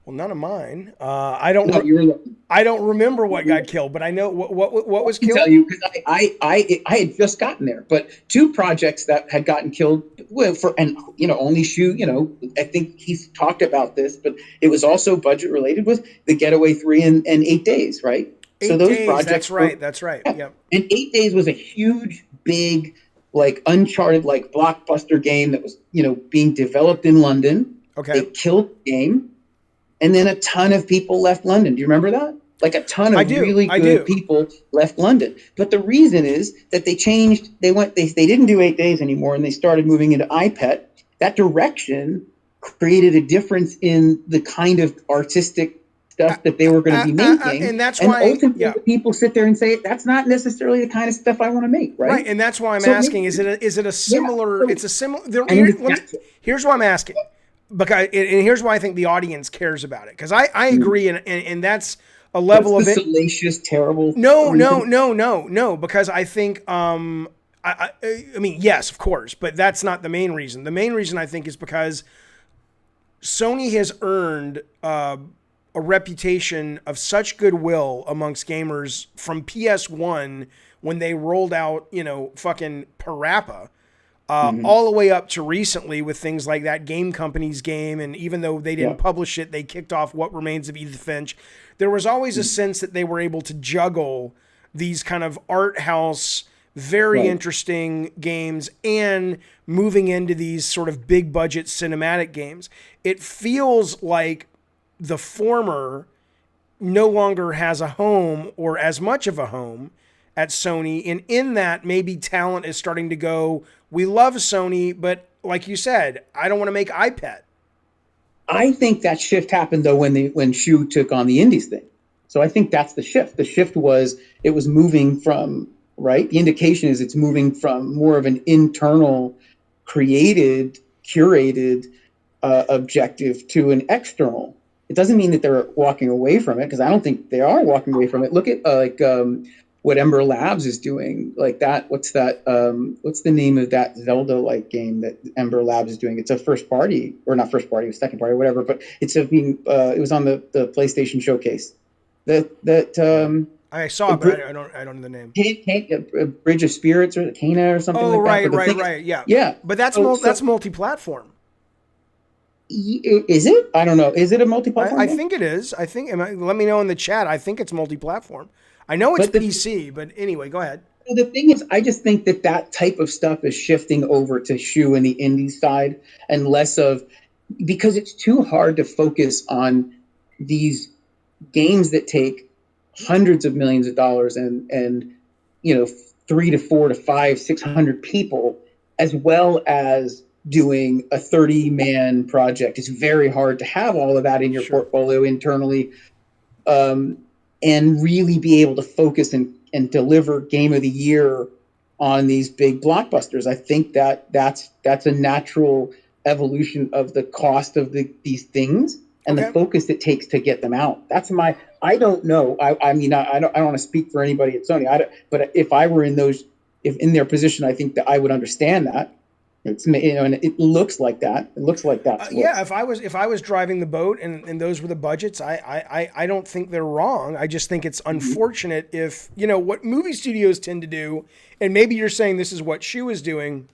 Well, none of mine. I don't. No, I don't remember what got killed, but I know what was killed. I can tell you because I had just gotten there, but two projects that had gotten killed. Only Shu. I think he's talked about this, but it was also budget related. Was the Getaway 3 and 8 Days, right? 8 Days. That's right. That's right. Yeah. And 8 Days was a huge, big, like Uncharted, like blockbuster game that was being developed in London. Okay. They killed the game. And then a ton of people left London. Do you remember that? Like a ton of really good people left London. But the reason is that they changed. They didn't do 8 Days anymore, and they started moving into iPet. That direction created a difference in the kind of artistic stuff that they were going to be making. And that's why ultimately people sit there and say that's not necessarily the kind of stuff I want to make, right? Right, and that's why I'm asking: is it a similar? Yeah, it's a similar. Here's why I'm asking. Because and here's why I think the audience cares about it, because I agree, and that's a level of it. Salacious, terrible. No. Because I think I mean, yes, of course, but that's not the main reason. The main reason I think is because Sony has earned a reputation of such goodwill amongst gamers from PS1 when they rolled out fucking Parappa. All the way up to recently with things like that Game Company's game. And even though they didn't publish it, they kicked off What Remains of Edith Finch. There was always a sense that they were able to juggle these kind of art house, very interesting games and moving into these sort of big budget cinematic games. It feels like the former no longer has a home or as much of a home at Sony. And in that, maybe talent is starting to go, we love Sony, but like you said, I don't want to make iPad. I think that shift happened though when Shu took on the indies thing. So I think that's the shift. The shift was it was moving from, right? The indication is it's moving from more of an internal, curated objective to an external. It doesn't mean that they're walking away from it, because I don't think they are walking away from it. Look at what Ember Labs is doing, like that. What's that? What's the name of that Zelda-like game that Ember Labs is doing? It's a first party, or not first party, second party, whatever. But it was on the PlayStation showcase. I saw it, but I don't know the name. Bridge of Spirits or Cana or something. Oh, like that. Right, yeah. Yeah, but that's multi-platform. Is it? I don't know. Is it a multi-platform? I think it is. Let me know in the chat. I think it's multi-platform. I know it's PC, but anyway, go ahead. The thing is, I just think that type of stuff is shifting over to Shu and the indie side, and less of, because it's too hard to focus on these games that take hundreds of millions of dollars and 3 to 4 to 5, 600 people, as well as doing a 30-man project. It's very hard to have all of that in your portfolio internally. And really be able to focus and deliver Game of the Year on these big blockbusters. I think that's a natural evolution of the cost of these things and the focus it takes to get them out. I don't know. I mean, I don't want to speak for anybody at Sony. But if I were in their position, I think that I would understand that. It's, and it looks like that. It looks like that. Yeah, if I was driving the boat and those were the budgets, I don't think they're wrong. I just think it's unfortunate if, what movie studios tend to do, and maybe you're saying this is what Shu is doing,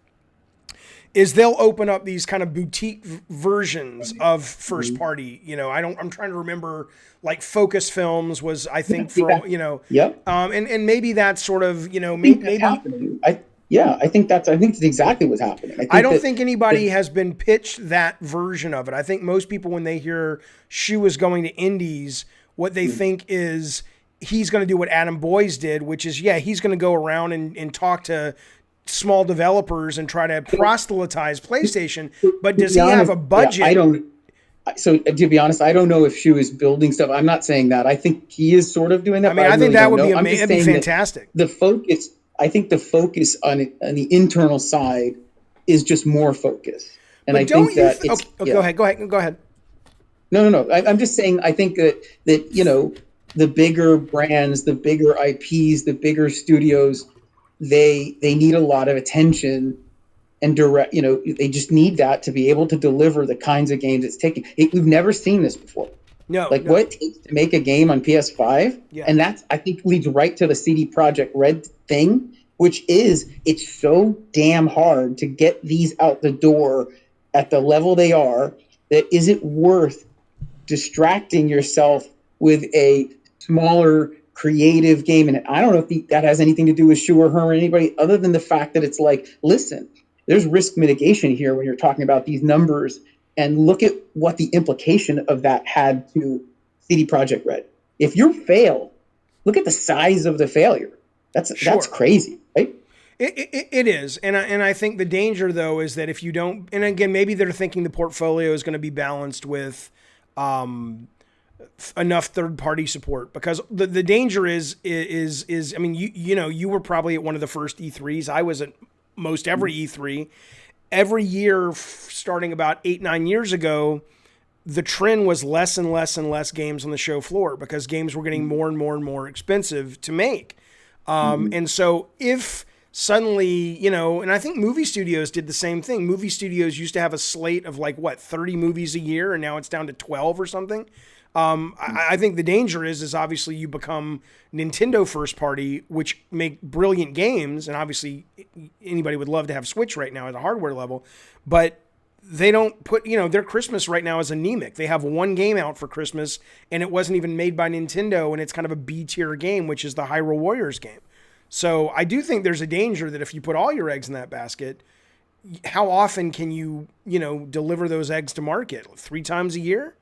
is they'll open up these kind of boutique versions of first party. I'm trying to remember, like Focus Films was, I think, and maybe that's sort of, maybe. I think that's exactly what's happening. I don't think anybody has been pitched that version of it. I think most people, when they hear Shu is going to indies, what they think is he's going to do what Adam Boyes did, which is, he's going to go around and talk to small developers and try to proselytize PlayStation. But does he have a budget? Yeah, I don't. So to be honest, I don't know if Shu is building stuff. I'm not saying that. I think he is sort of doing that. I mean, I think that would be amazing. That'd be fantastic. The focus, I think the focus on the internal side is just more focus. And I think that go ahead. No. I'm just saying, I think that the bigger brands, the bigger IPs, the bigger studios, they need a lot of attention and direct. They just need that to be able to deliver the kinds of games it's taking. We've never seen this before. What it takes to make a game on PS5, and that's, I think, leads right to the CD Projekt Red thing, which is it's so damn hard to get these out the door at the level they are. That is it worth distracting yourself with a smaller creative game? And I don't know if that has anything to do with Shu or her or anybody other than the fact that it's like, listen, there's risk mitigation here when you're talking about these numbers, and look at what the implication of that had to CD Projekt Red. If you fail, look at the size of the failure. That's crazy, right? It is. And I think the danger, though, is that if you don't, and again, maybe they're thinking the portfolio is going to be balanced with enough third-party support, because the danger is I mean, you were probably at one of the first E3s. I was at most every E3. Every year, starting about 8-9 years ago, the trend was less and less and less games on the show floor because games were getting more and more and more expensive to make. And so if suddenly, and I think movie studios did the same thing. Movie studios used to have a slate of 30 movies a year, and now it's down to 12 or something. I think the danger is obviously you become Nintendo first party, which make brilliant games. And obviously anybody would love to have Switch right now at a hardware level, but they don't put, their Christmas right now is anemic. They have one game out for Christmas and it wasn't even made by Nintendo. And it's kind of a B tier game, which is the Hyrule Warriors game. So I do think there's a danger that if you put all your eggs in that basket, how often can you, deliver those eggs to market? 3 times a year?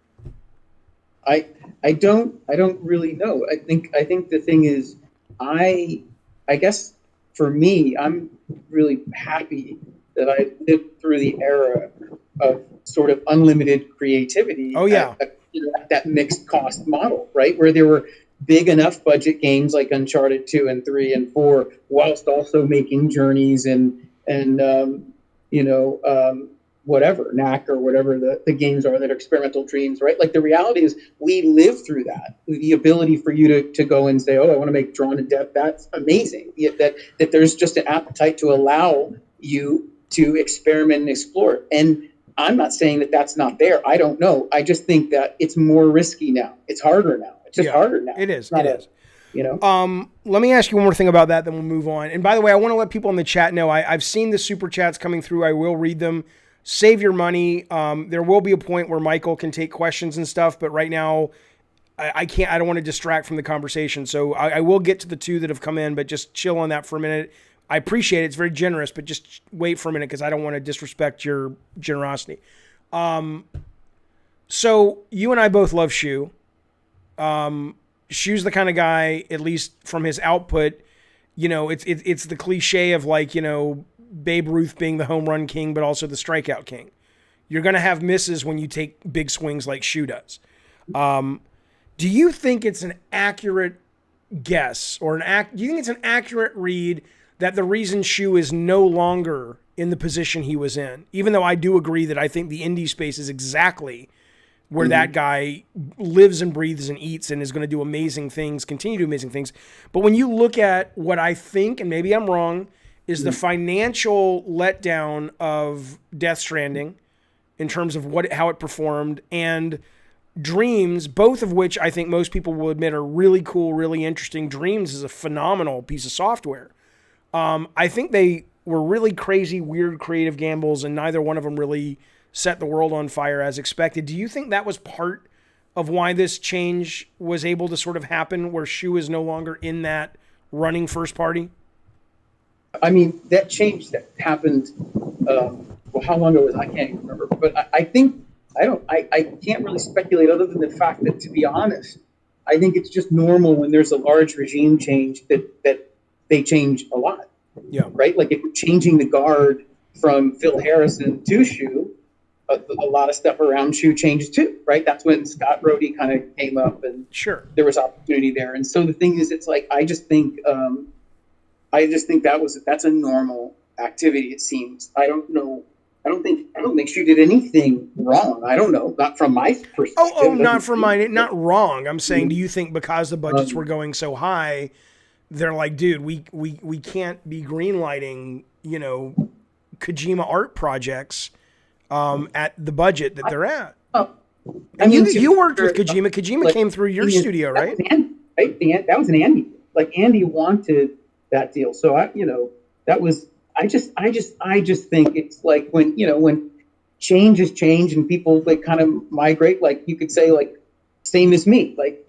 I don't really know. I think the thing is, I guess for me, I'm really happy that I lived through the era of sort of unlimited creativity. Oh yeah, at that mixed cost model, right, where there were big enough budget games like Uncharted 2 and 3 and 4, whilst also making journeys and whatever, Knack or whatever the games are that are experimental dreams, right? Like the reality is we live through that. The ability for you to go and say, oh, I want to make Drawn to Death, that's amazing. That there's just an appetite to allow you to experiment and explore. And I'm not saying that that's not there. I don't know. I just think that it's more risky now. It's harder now. It's just harder now. It is. Let me ask you one more thing about that, then we'll move on. And by the way, I want to let people in the chat know, I've seen the super chats coming through. I will read them. Save your money. There will be a point where Michael can take questions and stuff, but right now I can't. I don't want to distract from the conversation. So I will get to the 2 that have come in, but just chill on that for a minute. I appreciate it. It's very generous, but just wait for a minute because I don't want to disrespect your generosity. So you and I both love Shu. Shu's the kind of guy, at least from his output, it's the cliche of Babe Ruth being the home run king, but also the strikeout king. You're going to have misses when you take big swings like Shu does. Do you think it's an accurate guess do you think it's an accurate read that the reason Shu is no longer in the position he was in, even though I do agree that I think the indie space is exactly where that guy lives and breathes and eats and is going to do amazing things, continue to do amazing things. But when you look at what I think, and maybe I'm wrong, is the financial letdown of Death Stranding in terms of how it performed, and Dreams, both of which I think most people will admit are really cool, really interesting. Dreams is a phenomenal piece of software. I think they were really crazy, weird, creative gambles, and neither one of them really set the world on fire as expected. Do you think that was part of why this change was able to sort of happen, where Shu is no longer in that running first party? I mean, that change that happened, how long ago was it? I can't even remember. But I think, I can't really speculate other than the fact that, to be honest, I think it's just normal when there's a large regime change that they change a lot. Yeah. Right? Like if you're changing the guard from Phil Harrison to Shu, a lot of stuff around Shu changes too, right? That's when Scott Brody kind of came up, and Sure, there was opportunity there. And so the thing is, it's like I just think that's a normal activity. It seems. I don't know. I don't think Shu did anything wrong. I don't know. Not from my perspective. not from mine. Not wrong. I'm saying, do you think because the budgets were going so high, they're like, dude, we can't be greenlighting, Kojima art projects at the budget that they're at. And you worked with Kojima. Kojima came through your studio, right? That was an Andy. Like Andy wanted that deal. So that was. I just think it's like when change is change and people like kind of migrate. Like you could say like same as me. Like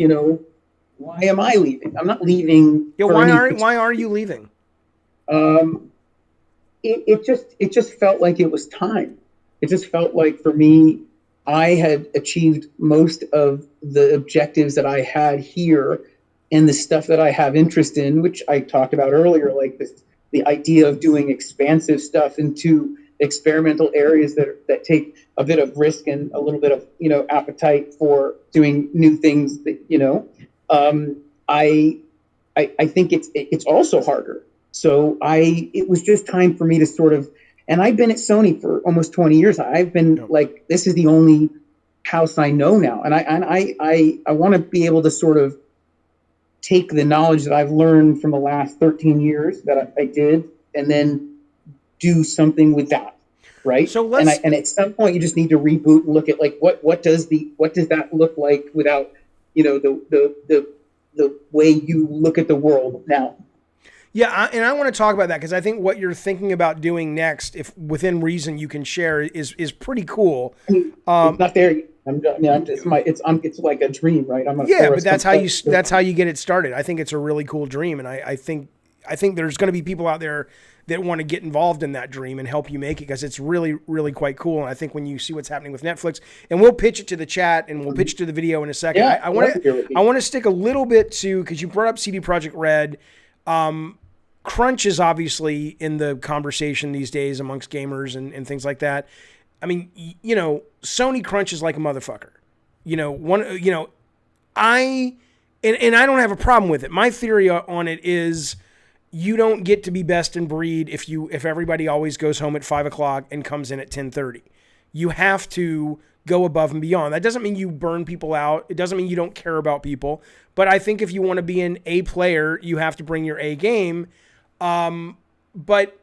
why am I leaving? I'm not leaving. Yeah, why are you leaving? It just felt like it was time. It just felt like for me, I had achieved most of the objectives that I had here and the stuff that I have interest in, which I talked about earlier, like the idea of doing expansive stuff into experimental areas that take a bit of risk and a little bit of appetite for doing new things. I think it's also harder. So it was just time for me to sort of, and I've been at Sony for almost 20 years. I've been like, this is the only house I know now. And I want to be able to sort of take the knowledge that I've learned from the last 13 years that I did, and then do something with that. Right. So and at some point you just need to reboot and look at like, what does that look like without, the way you look at the world now. Yeah, and I want to talk about that because I think what you're thinking about doing next, if within reason you can share, is pretty cool. It's not there yet. It's like a dream, right? But that's how you get it started. I think it's a really cool dream, and I think there's going to be people out there that want to get involved in that dream and help you make it because it's really, really quite cool. And I think when you see what's happening with Netflix, and we'll pitch it to the chat and we'll pitch it to the video in a second. Yeah, I want to stick a little bit to, because you brought up CD Projekt Red. Crunch is obviously in the conversation these days amongst gamers and things like that. I mean, Sony crunch is like a motherfucker. I don't have a problem with it. My theory on it is you don't get to be best in breed if everybody always goes home at 5:00 and comes in at 10:30. You have to go above and beyond. That doesn't mean you burn people out. It doesn't mean you don't care about people. But I think if you want to be an A player, you have to bring your A game. But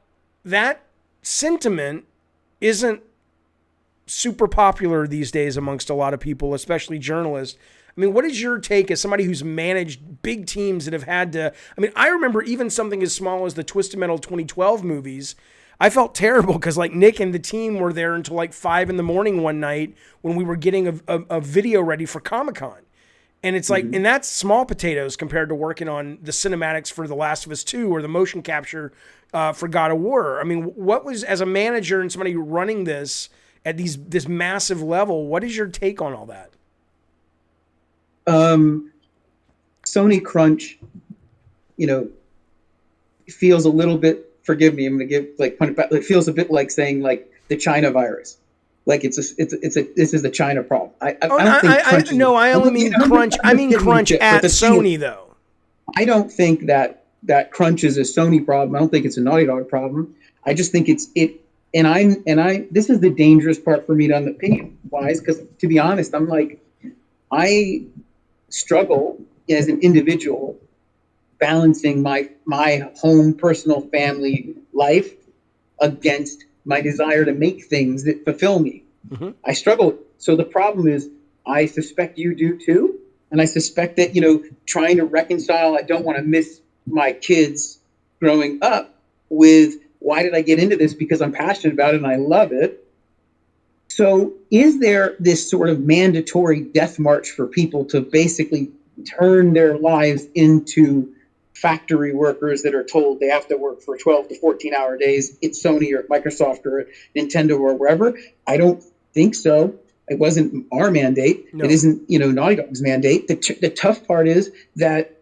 that sentiment isn't super popular these days amongst a lot of people, especially journalists. I mean, what is your take as somebody who's managed big teams that have had to, I mean, I remember even something as small as the Twisted Metal 2012 movies. I felt terrible because like Nick and the team were there until like 5 a.m. one night when we were getting a video ready for Comic-Con. And it's like, and that's small potatoes compared to working on the cinematics for The Last of Us 2 or the motion capture for God of War. I mean, what was, as a manager and somebody running this at this massive level, what is your take on all that? Sony crunch, feels a little bit, forgive me, I'm going to give it feels a bit like saying like the China virus. Like this is the China problem. I only mean crunch. I mean crunch at Sony though. I don't think that crunch is a Sony problem. I don't think it's a Naughty Dog problem. I just think this is the dangerous part for me to opinion wise, because to be honest, I'm like, I struggle as an individual balancing my home, personal, family life against my desire to make things that fulfill me. Mm-hmm. I struggle. So the problem is, I suspect you do too. And I suspect that, trying to reconcile, I don't want to miss my kids growing up with, why did I get into this? Because I'm passionate about it and I love it. So is there this sort of mandatory death march for people to basically turn their lives into factory workers that are told they have to work for 12 to 14-hour days at Sony or Microsoft or Nintendo or wherever? I don't think so. It wasn't our mandate. No. It isn't, Naughty Dog's mandate. The tough part is that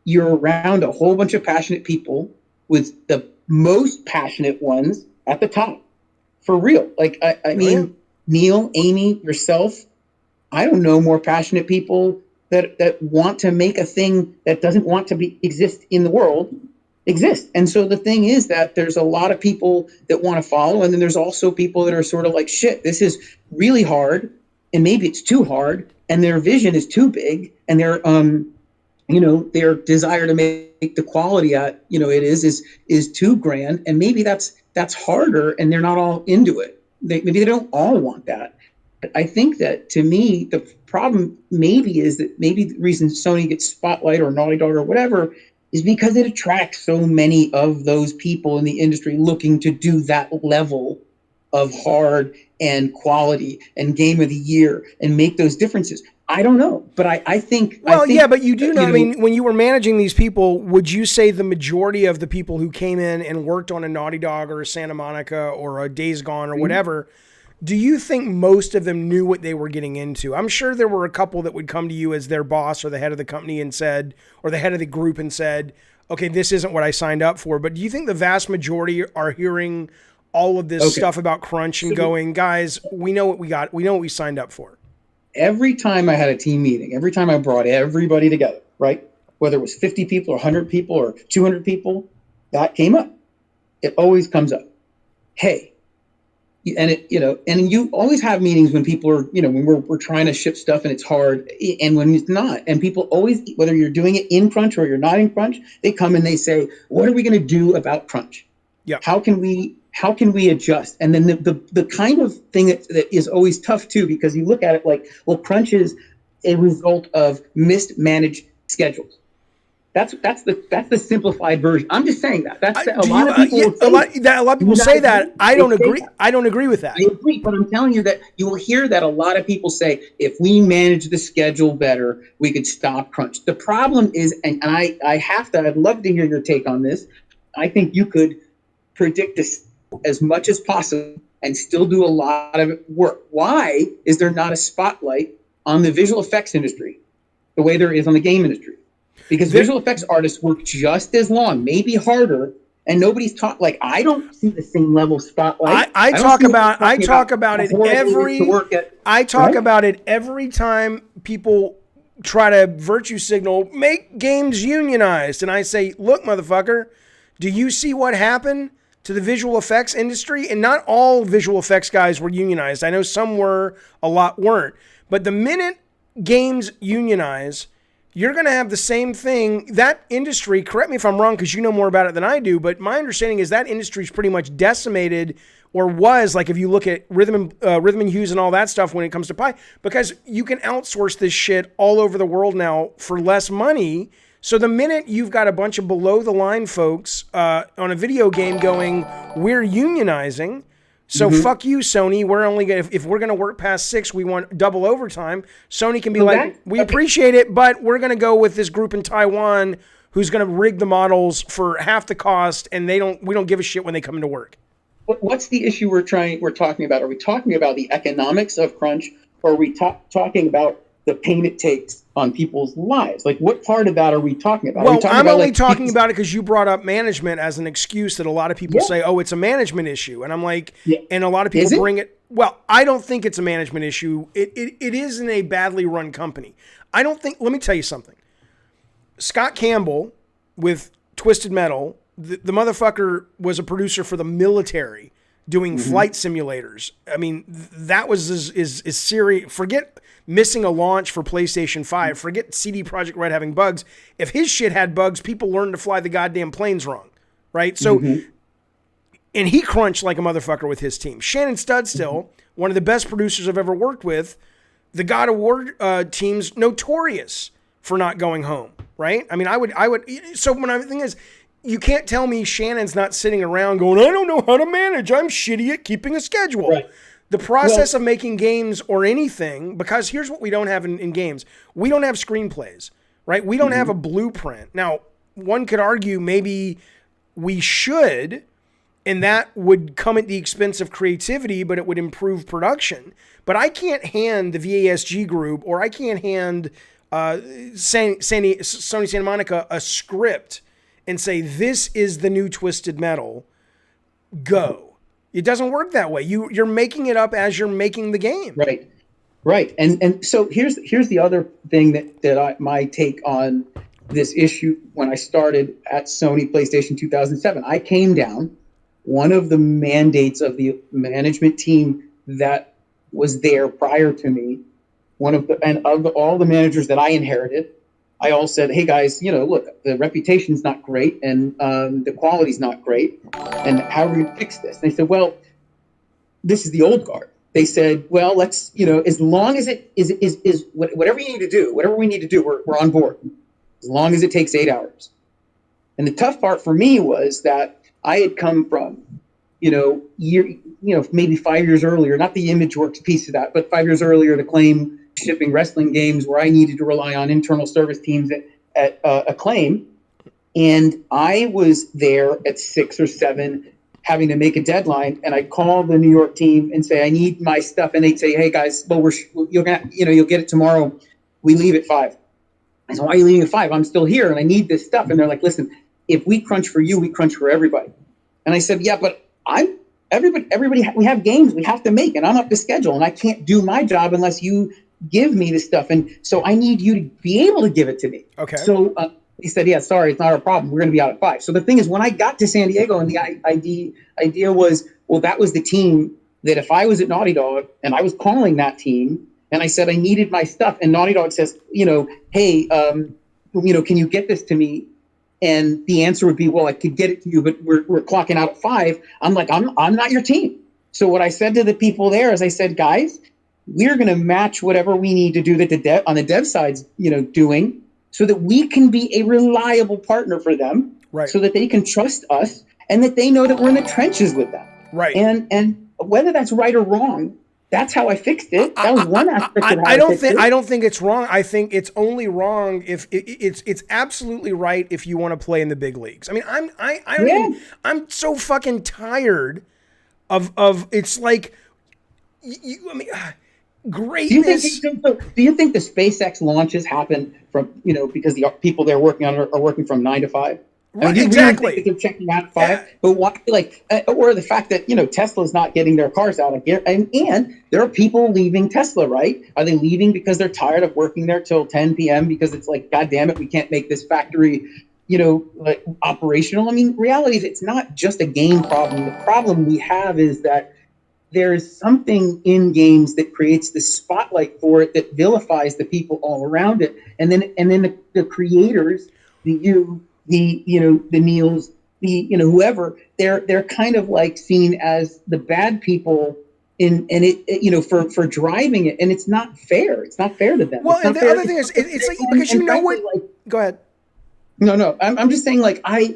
you're around a whole bunch of passionate people with the most passionate ones at the top. For real. Like, I mean, Neil, Amy, yourself, I don't know more passionate people that want to make a thing that doesn't want to exist in the world exist. And so the thing is that there's a lot of people that want to follow, and then there's also people that are sort of like, shit, this is really hard, and maybe it's too hard, and their vision is too big, and their their desire to make the quality it is too grand, and maybe that's harder, and they're not all into it. Maybe they don't all want that. But I think that, to me, the problem maybe is that maybe the reason Sony gets Spotlight or Naughty Dog or whatever is because it attracts so many of those people in the industry looking to do that level of hard and quality and game of the year and make those differences. I don't know, but I think... yeah, but you do know, I mean, when you were managing these people, would you say the majority of the people who came in and worked on a Naughty Dog or a Santa Monica or a Days Gone or whatever, do you think most of them knew what they were getting into? I'm sure there were a couple that would come to you as their boss or the head of the company and said, or the head of the group and said, okay, this isn't what I signed up for. But do you think the vast majority are hearing all of this stuff about crunch and going, guys, we know what we got. We know what we signed up for. Every time I had a team meeting, every time I brought everybody together, right? Whether it was 50 people or 100 people or 200 people, that came up. It always comes up. Hey, and you always have meetings when people are, when we're trying to ship stuff and it's hard, and when it's not. And people always, whether you're doing it in crunch or you're not in crunch, they come and they say, what are we going to do about crunch? Yeah. How can we adjust? And then the kind of thing that is always tough too, because you look at it like, well, crunch is a result of mismanaged schedules. That's the simplified version. I'm just saying that. A lot of people say that. I don't agree. I don't agree with that. I agree, but I'm telling you that you will hear that a lot of people say, if we manage the schedule better, we could stop crunch. The problem is, and I'd love to hear your take on this. I think you could predict this as much as possible and still do a lot of work. Why is there not a spotlight on the visual effects industry the way there is on the game industry? Because visual effects artists work just as long, maybe harder, and nobody's taught. Like, I don't see the same level of spotlight. I talk about it every time people try to virtue signal, make games unionized, and I say, look, motherfucker, do you see what happened to the visual effects industry? And not all visual effects guys were unionized. I know some were, a lot weren't. But the minute games unionize, you're going to have the same thing. That industry, correct me if I'm wrong, because you know more about it than I do, but my understanding is that industry is pretty much decimated, or was, like if you look at rhythm and hues and all that stuff when it comes to Pi, because you can outsource this shit all over the world now for less money. So the minute you've got a bunch of below-the-line folks on a video game going, we're unionizing, so fuck you, Sony. We're only gonna, if we're going to work past 6, we want double overtime. Sony can be we appreciate it, but we're going to go with this group in Taiwan who's going to rig the models for half the cost, and we don't give a shit when they come into work. What's the issue we're talking about? Are we talking about the economics of crunch, or are we talking about the pain it takes on people's lives? Like, what part of that are we talking about? Well, I'm only talking about it because you brought up management as an excuse that a lot of people say, oh, it's a management issue. And I'm like, and a lot of people bring it. Well, I don't think it's a management issue. It isn't a badly run company. I don't think, let me tell you something. Scott Campbell with Twisted Metal, the motherfucker was a producer for the military doing flight simulators. I mean, that was is serious. Forget missing a launch for PlayStation 5. Forget CD Projekt Red having bugs. If his shit had bugs, people learned to fly the goddamn planes wrong, right? So, and he crunched like a motherfucker with his team. Shannon Studstill, one of the best producers I've ever worked with, the God of War team's notorious for not going home, right? I mean, I would. So when the thing is, you can't tell me Shannon's not sitting around going, I don't know how to manage. I'm shitty at keeping a schedule. Right. The process of making games or anything, because here's what we don't have in games. We don't have screenplays, right? We don't have a blueprint. Now, one could argue maybe we should, And that would come at the expense of creativity, but it would improve production. But I can't hand the VASG group, or I can't hand Sony Santa Monica a script and say, this is the new Twisted Metal, go. It doesn't work that way. You're making it up as you're making the game. Right. And so here's the other thing that my take on this issue when I started at Sony PlayStation 2007. I came down. One of the mandates of the management team that was there prior to me, all the managers that I inherited, I all said, hey guys, look, the reputation's not great and the quality's not great. And how are we going to fix this? And they said, well, this is the old guard. They said, well, let's, as long as it is whatever you need to do, whatever we need to do, we're on board. As long as it takes 8 hours. And the tough part for me was that I had come from, maybe 5 years earlier, not the ImageWorks piece of that, but 5 years earlier to Acclaim shipping wrestling games where I needed to rely on internal service teams at Acclaim. And I was there at 6 or 7 having to make a deadline. And I'd call the New York team and say, I need my stuff. And they'd say, hey guys, well, you'll get it tomorrow. We leave at 5. I said, why are you leaving at 5? I'm still here and I need this stuff. And they're like, listen, if we crunch for you, we crunch for everybody. And I said, yeah, but everybody, we have games we have to make and I'm up to schedule and I can't do my job unless you give me the stuff. And so I need you to be able to give it to me. Okay. So he said, yeah, sorry, it's not our problem. We're going to be out at 5. So the thing is, when I got to San Diego and the idea was, well, that was the team that if I was at Naughty Dog and I was calling that team and I said I needed my stuff and Naughty Dog says, hey, can you get this to me? And the answer would be, well, I could get it to you, but we're clocking out at 5. I'm like, I'm not your team. So what I said to the people there is I said, guys, we're going to match whatever we need to do that on the dev side's, doing so that we can be a reliable partner for them, right? So that they can trust us and that they know that we're in the trenches with them. Right. And whether that's right or wrong, that's how I fixed it. That was one aspect of how I don't think it's wrong. I think it's only wrong if it's absolutely right if you want to play in the big leagues. I mean, I'm so fucking tired of it's like greatness. Do you think the SpaceX launches happen from because the people they're working on are working from 9 to 5? Right, I mean, exactly. Think they're checking out at 5, but why? Or the fact that Tesla's not getting their cars out of here, and there are people leaving Tesla, right? Are they leaving because they're tired of working there till 10 p.m. because it's like, God damn it, we can't make this factory, operational? I mean, reality is it's not just a game problem. The problem we have is that there is something in games that creates the spotlight for it that vilifies the people all around it, and then the creators, the Neils, whoever, they're kind of like seen as the bad people for driving it, and it's not fair. It's not fair to them. Well, and the other thing is, it's like because what? Go ahead. No. I'm just saying, like I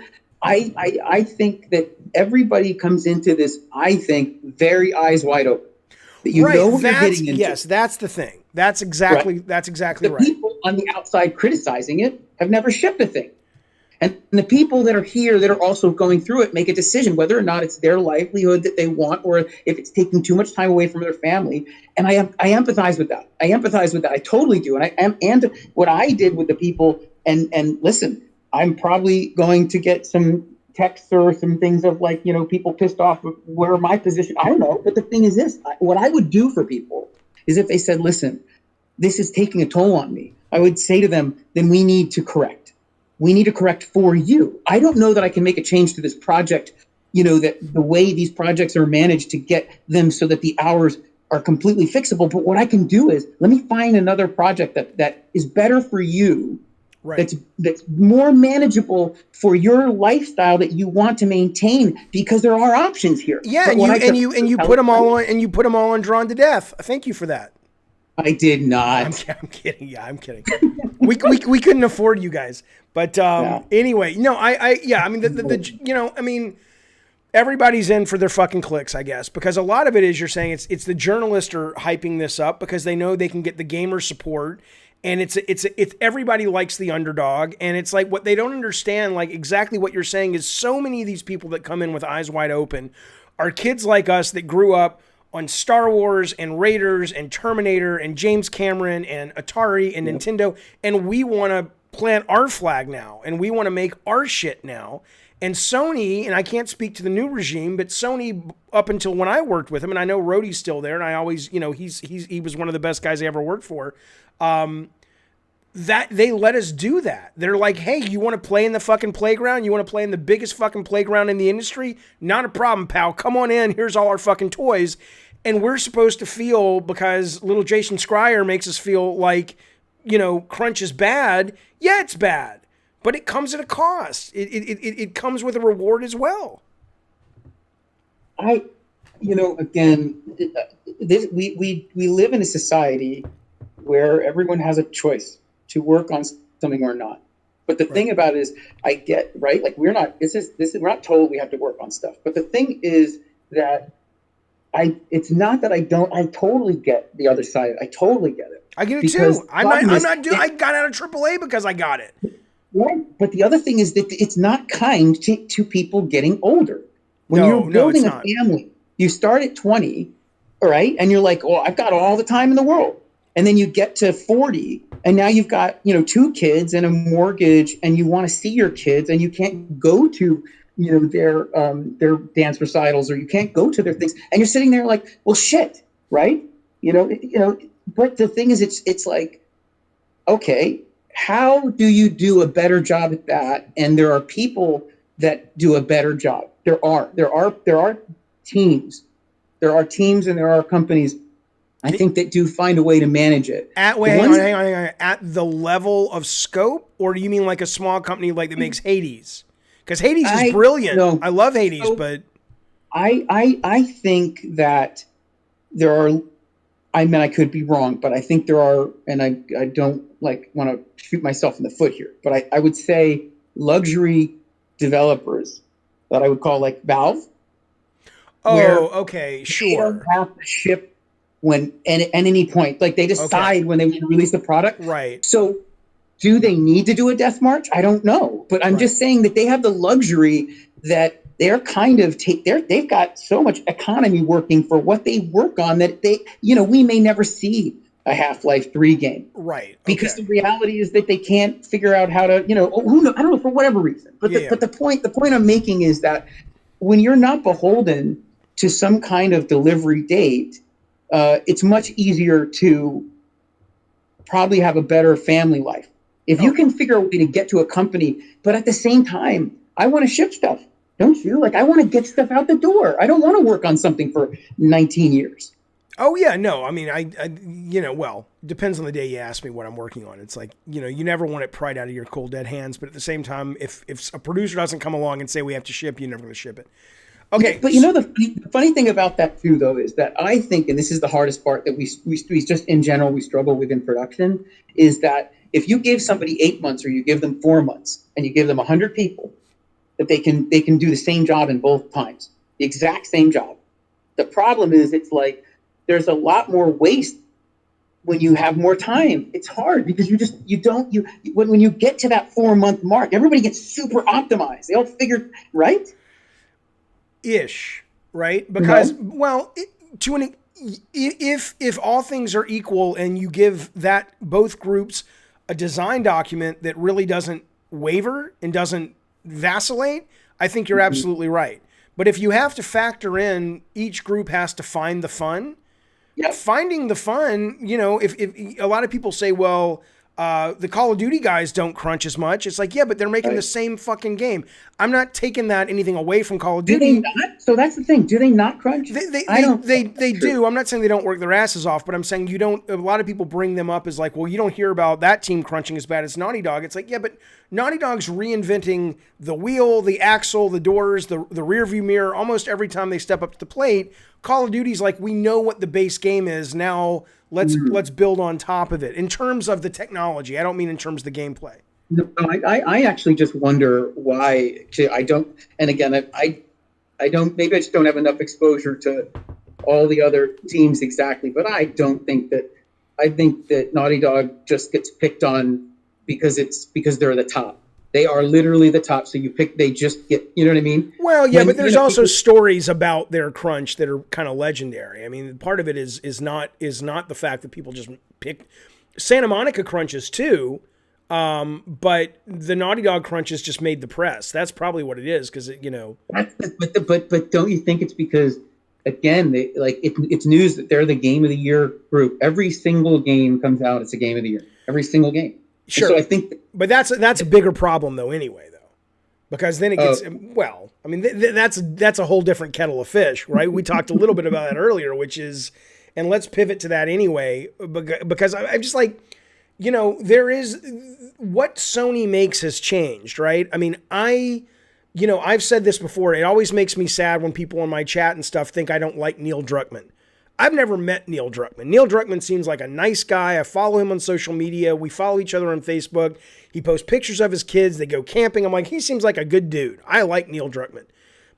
think that everybody comes into this, I think, very eyes wide open. That what you're getting into. Yes, that's the thing. That's exactly right. The people on the outside criticizing it have never shipped a thing. And the people that are here that are also going through it make a decision whether or not it's their livelihood that they want or if it's taking too much time away from their family. And I empathize with that. I totally do. And what I did with the people, and listen, I'm probably going to get some texts or some things of like, people pissed off where my position, I don't know. But the thing is this, what I would do for people is if they said, listen, this is taking a toll on me, I would say to them, then we need to correct. We need to correct for you. I don't know that I can make a change to this project, that the way these projects are managed to get them so that the hours are completely fixable. But what I can do is let me find another project that is better for you, right? That's more manageable for your lifestyle that you want to maintain, because there are options here. Yeah, and you put them all on, and you put them all on Drawn to Death. Thank you for that. I did not. I'm kidding. Yeah, I'm kidding. we couldn't afford you guys. But anyway, no, I mean, everybody's in for their fucking clicks, I guess, because a lot of it is, you're saying it's the journalists are hyping this up because they know they can get the gamer support And it's everybody likes the underdog, and it's like what they don't understand, like exactly what you're saying, is so many of these people that come in with eyes wide open are kids like us that grew up on Star Wars and Raiders and Terminator and James Cameron and Atari and Nintendo, and we want to plant our flag now, and we want to make our shit now. And Sony, and I can't speak to the new regime, but Sony, up until when I worked with him, and I know Rhodey's still there, and I always, he was one of the best guys I ever worked for. That they let us do that. They're like, hey, you want to play in the fucking playground? You want to play in the biggest fucking playground in the industry? Not a problem, pal. Come on in. Here's all our fucking toys. And we're supposed to feel, because little Jason Schreier makes us feel like, crunch is bad. Yeah, it's bad, but it comes at a cost. It comes with a reward as well. Again, we live in a society where everyone has a choice to work on something or not. But the thing about it is, I get, right? Like, we're not told we have to work on stuff. But the thing is that it's not that I totally get the other side. I totally get it. I get it too. I got out of AAA because I got it. Right. But the other thing is that it's not kind to people getting older. When you're building a family, you start at 20, all right? And you're like, I've got all the time in the world. And then you get to 40, and now you've got, 2 kids and a mortgage, and you want to see your kids, and you can't go to, their dance recitals, or you can't go to their things, and you're sitting there like, well, shit, right? But the thing is, it's like, okay, how do you do a better job at that? And there are people that do a better job. There are teams. There are teams, and there are companies, I think, that do find a way to manage it. Hang on. At the level of scope, or do you mean like a small company like that makes Hades? Because Hades is brilliant. No, I love Hades, but I think that there are. I mean, I could be wrong, but I think there are, and I don't want to shoot myself in the foot here, but I would say luxury developers that I would call like Valve. Oh, okay, sure. They don't have to ship at any point, like they decide when they want to release the product. Right. So do they need to do a death march? I don't know, but I'm just saying that they have the luxury that they're kind of they've got so much economy working for what they work on that we may never see a Half-Life 3 game. Right. Because the reality is that they can't figure out how to, who knows, I don't know, for whatever reason. But the point I'm making is that when you're not beholden to some kind of delivery date, it's much easier to probably have a better family life. If you can figure a way to get to a company, but at the same time, I want to ship stuff. Don't you? Like, I want to get stuff out the door. I don't want to work on something for 19 years. Oh, yeah, no. I mean, well, depends on the day you ask me what I'm working on. It's like, you never want it pried out of your cold, dead hands. But at the same time, if a producer doesn't come along and say we have to ship, you're never going to ship it. Okay. But the funny thing about that too, though, is that I think, and this is the hardest part that we just in general, we struggle with in production, is that if you give somebody 8 months or you give them 4 months and you give them 100 people, that they can do the same job in both times, the exact same job. The problem is it's like there's a lot more waste when you have more time. It's hard because when you get to that 4-month mark, everybody gets super optimized. They all figure, right? Ish, right? Because if all things are equal and you give both groups a design document that really doesn't waver and doesn't vacillate, I think you're absolutely right. But if you have to factor in each group has to find the fun, finding the fun, if a lot of people say, well, the Call of Duty guys don't crunch as much. It's like, yeah, but they're making the same fucking game. I'm not taking anything away from Call of Duty. Do they not? So that's the thing. Do they not crunch? They do. I'm not saying they don't work their asses off, but I'm saying a lot of people bring them up as like, well, you don't hear about that team crunching as bad as Naughty Dog. It's like, yeah, but Naughty Dog's reinventing the wheel, the axle, the doors, the rear view mirror almost every time they step up to the plate. Call of Duty's like, we know what the base game is. Now let's build on top of it. In terms of the technology, I don't mean in terms of the gameplay. No, I actually just wonder why I don't. And again, I don't. Maybe I just don't have enough exposure to all the other teams exactly. But I don't think that. I think that Naughty Dog just gets picked on because they're the top. They are literally the top. So they just get, you know what I mean? Well, yeah, but there's also stories about their crunch that are kind of legendary. I mean, part of it is not the fact that people just pick Santa Monica crunches too, but the Naughty Dog crunches just made the press. That's probably what it is, because But don't you think it's because, again, it's news that they're the game of the year group. Every single game comes out, it's a game of the year. Every single game. Sure. So I think, but that's a bigger problem though, anyway, though, because then it gets I mean, that's a whole different kettle of fish, right? We talked a little bit about that earlier, which is, and let's pivot to that anyway, because I'm just like, there is what Sony makes has changed, right? I mean, I've said this before. It always makes me sad when people in my chat and stuff think I don't like Neil Druckmann. I've never met Neil Druckmann. Neil Druckmann seems like a nice guy. I follow him on social media. We follow each other on Facebook. He posts pictures of his kids. They go camping. I'm like, he seems like a good dude. I like Neil Druckmann.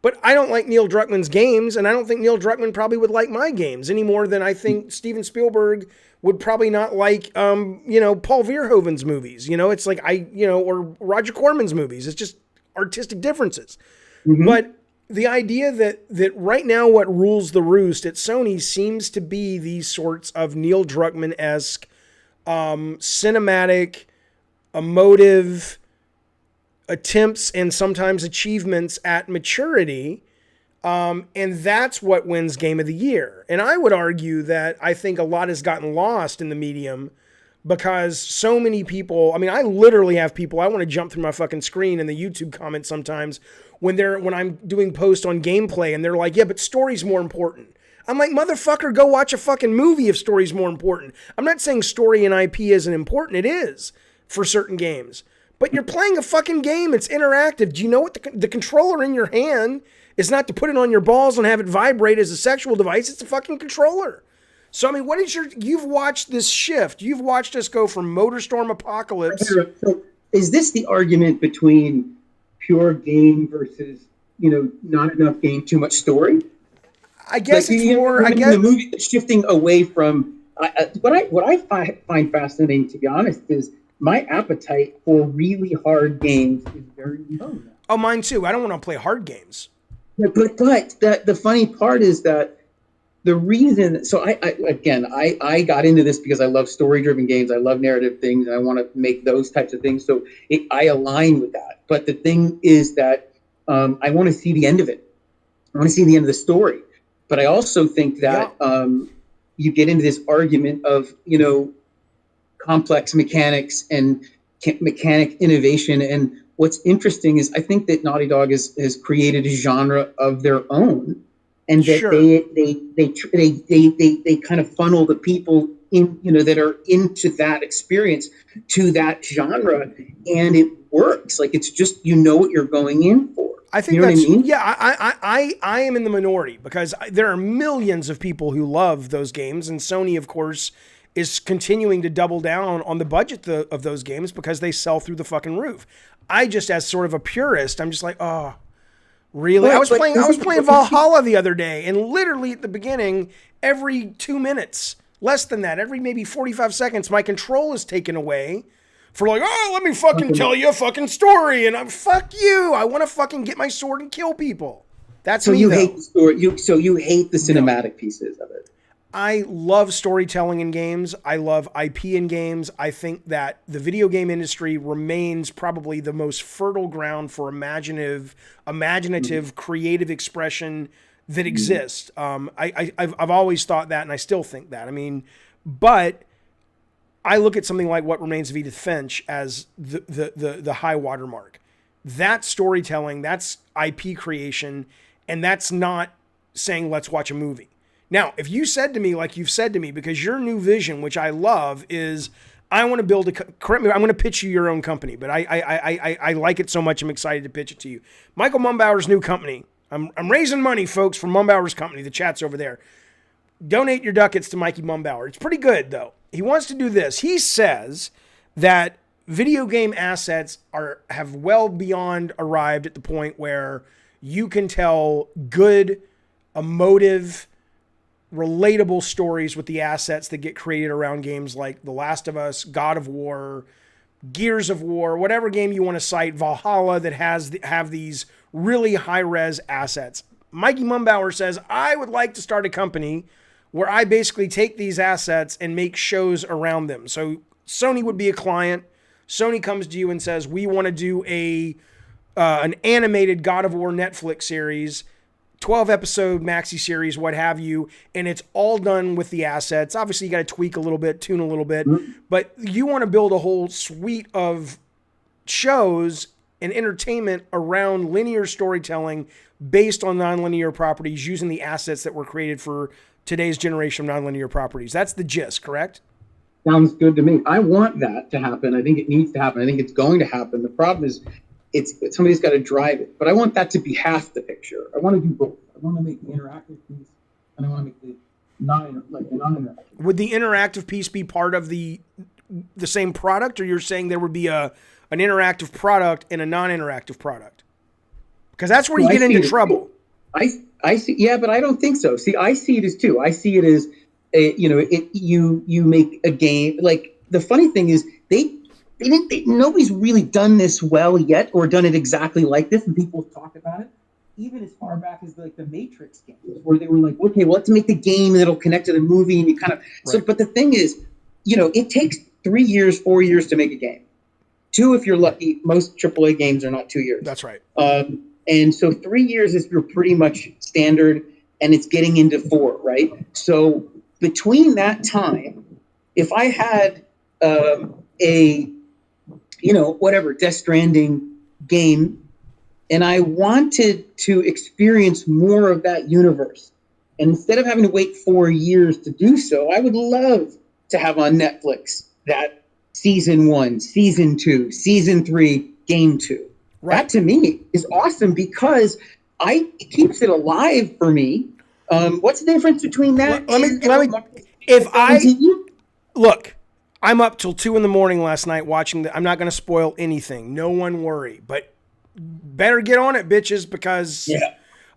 But I don't like Neil Druckmann's games, and I don't think Neil Druckmann probably would like my games any more than I think Steven Spielberg would probably not like, Paul Verhoeven's movies. It's like or Roger Corman's movies. It's just artistic differences. Mm-hmm. But the idea that right now what rules the roost at Sony seems to be these sorts of Neil Druckmann-esque, cinematic, emotive attempts and sometimes achievements at maturity. And that's what wins Game of the Year. And I would argue that I think a lot has gotten lost in the medium because so many people, I mean, I literally have people, I want to jump through my fucking screen in the YouTube comments sometimes when I'm doing posts on gameplay and they're like, yeah, but story's more important. I'm like, motherfucker, go watch a fucking movie if story's more important. I'm not saying story and IP isn't important. It is for certain games. But you're playing a fucking game. It's interactive. Do you know what the controller in your hand is not to put it on your balls and have it vibrate as a sexual device. It's a fucking controller. So, I mean, you've watched this shift. You've watched us go from MotorStorm Apocalypse. So is this the argument between pure game versus, not enough game, too much story? I guess it's more, the movie that's shifting away from, what I find fascinating, to be honest, is my appetite for really hard games is very low now. Oh, mine too. I don't want to play hard games. But the funny part is that the reason, so I got into this because I love story-driven games, I love narrative things, and I want to make those types of things. So I align with that. But the thing is that I want to see the end of it. I want to see the end of the story. But I also think that you get into this argument of complex mechanics and mechanic innovation. And what's interesting is I think that Naughty Dog has created a genre of their own. And that sure. they kind of funnel the people in, that are into that experience to that genre, and it works. Like, it's just, what you're going in for. I think that's, what I mean? Yeah, I am in the minority because there are millions of people who love those games, and Sony, of course, is continuing to double down on the budget of those games because they sell through the fucking roof. I just, as sort of a purist, I'm just like, oh. Really? I was playing Valhalla the other day, and literally at the beginning, every 2 minutes, less than that, every maybe 45 seconds, my control is taken away for like, oh, let me fucking tell you a fucking story, and I'm, fuck you, I want to fucking get my sword and kill people. That's me, though. Hate the story. So you hate the cinematic pieces of it. I love storytelling in games. I love IP in games. I think that the video game industry remains probably the most fertile ground for imaginative, creative expression that exists. I've always thought that, and I still think that. I mean, but I look at something like What Remains of Edith Finch as the high watermark. That's storytelling, that's IP creation, and that's not saying let's watch a movie. Now, if you said to me, like you've said to me, because your new vision, which I love, is I want to build correct me, I'm going to pitch you your own company, but I like it so much I'm excited to pitch it to you. Michael Mumbauer's new company. I'm raising money, folks, from Mumbauer's company. The chat's over there. Donate your ducats to Mikey Mumbauer. It's pretty good, though. He wants to do this. He says that video game assets have well beyond arrived at the point where you can tell good, emotive, relatable stories with the assets that get created around games like The Last of Us, God of War, Gears of War, whatever game you want to cite, Valhalla, that have these really high-res assets. Mikey Mumbauer says, I would like to start a company where I basically take these assets and make shows around them. So Sony would be a client. Sony comes to you and says, we want to do an animated God of War Netflix series, 12-episode maxi series, what have you, and it's all done with the assets. Obviously, you got to tweak a little bit, tune a little bit, but you want to build a whole suite of shows and entertainment around linear storytelling based on nonlinear properties using the assets that were created for today's generation of nonlinear properties. That's the gist, correct? Sounds good to me. I want that to happen. I think it needs to happen. I think it's going to happen. The problem is somebody's got to drive it. But I want that to be half the picture. I want to do both. I want to make the interactive piece, and I want to make the non-interactive. Would the interactive piece be part of the same product, or you're saying there would be an interactive product and a non-interactive product? Because that's where you get into trouble. I see. Yeah, but I don't think so. See, I see it as two. I see it as you make a game. Like, the funny thing is nobody's really done this well yet, or done it exactly like this, and people talk about it. Even as far back as like the Matrix games, where they were like, okay, well, let's make the game that'll connect to the movie, and you kind of. Right. So, but the thing is, it takes 3 years, 4 years to make a game. 2, if you're lucky. Most AAA games are not 2 years. That's right. And so 3 years is pretty much standard, and it's getting into 4, right? So between that time, if I had Death Stranding game, and I wanted to experience more of that universe, and instead of having to wait 4 years to do so, I would love to have on Netflix that season 1, season 2, season 3, game 2. Right. That to me is awesome because it keeps it alive for me. What's the difference between that? Look, I'm up till 2 a.m. last night watching I'm not going to spoil anything. No one worry, but better get on it, bitches, because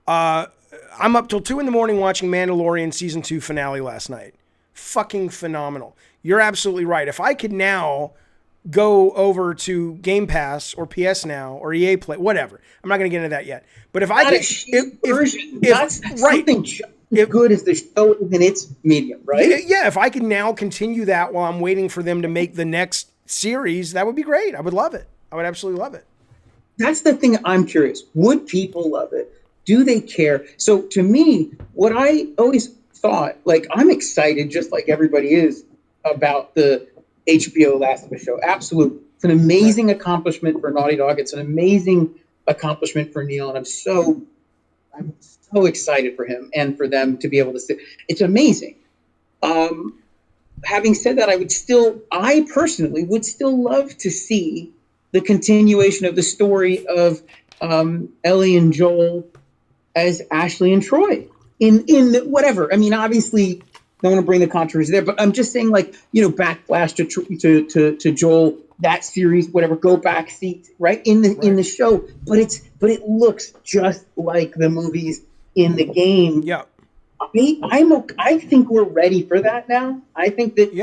I'm up till 2 a.m. watching Mandalorian season 2 finale last night. Fucking phenomenal. You're absolutely right. If I could now go over to Game Pass or PS Now or EA Play, whatever. I'm not going to get into that yet. But if I could, something good as the show in its medium, right? Yeah, if I could now continue that while I'm waiting for them to make the next series, that would be great. I would love it. I would absolutely love it. That's the thing I'm curious. Would people love it? Do they care? So to me, what I always thought, like, I'm excited just like everybody is about the HBO Last of Us show. Absolutely. It's an amazing accomplishment for Naughty Dog. It's an amazing accomplishment for Neil. And I'm so excited for him and for them to be able to see. It's amazing. Having said that, I personally would still love to see the continuation of the story of Ellie and Joel as Ashley and Troy in whatever. I mean, obviously, don't want to bring the controversy there, but I'm just saying, like, Backlash to Joel, that series, whatever, go back seat, right? In the show, but it looks just like the movies in the game. Yeah. I think we're ready for that now. I think that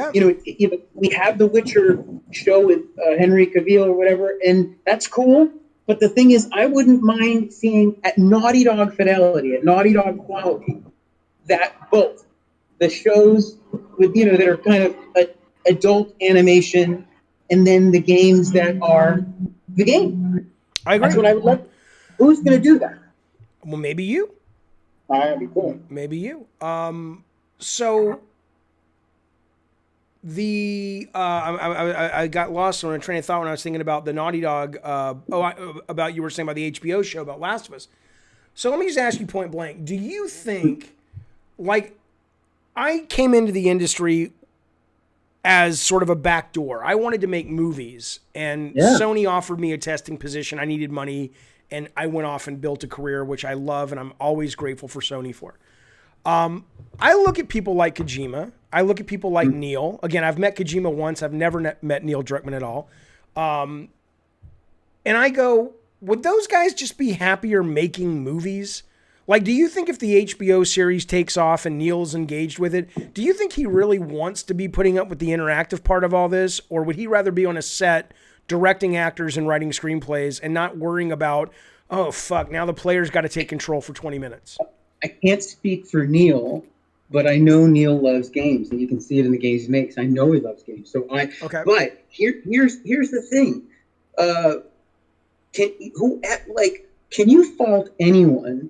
we have the Witcher show with Henry Cavill or whatever, and that's cool. But the thing is, I wouldn't mind seeing at Naughty Dog fidelity, at Naughty Dog quality, that both the shows with that are kind of adult animation, and then the games that are the game. I agree. That's what I would like. Who's going to do that? Well, maybe you. That'd be cool. Maybe you. So I got lost on a train of thought when I was thinking about the Naughty Dog. About you were saying about the HBO show about Last of Us. So let me just ask you point blank: do you think, like, I came into the industry as sort of a backdoor? I wanted to make movies, and Sony offered me a testing position. I needed money, and I went off and built a career, which I love, and I'm always grateful for Sony for. I look at people like Kojima. I look at people like Neil. Again, I've met Kojima once. I've never met Neil Druckmann at all. And I go, would those guys just be happier making movies? Like, do you think if the HBO series takes off and Neil's engaged with it, do you think he really wants to be putting up with the interactive part of all this? Or would he rather be on a set directing actors and writing screenplays and not worrying about, oh, fuck, now the player's got to take control for 20 minutes? I can't speak for Neil, but I know Neil loves games, and you can see it in the games he makes. I know he loves games. So Okay. But here's the thing. Can you fault anyone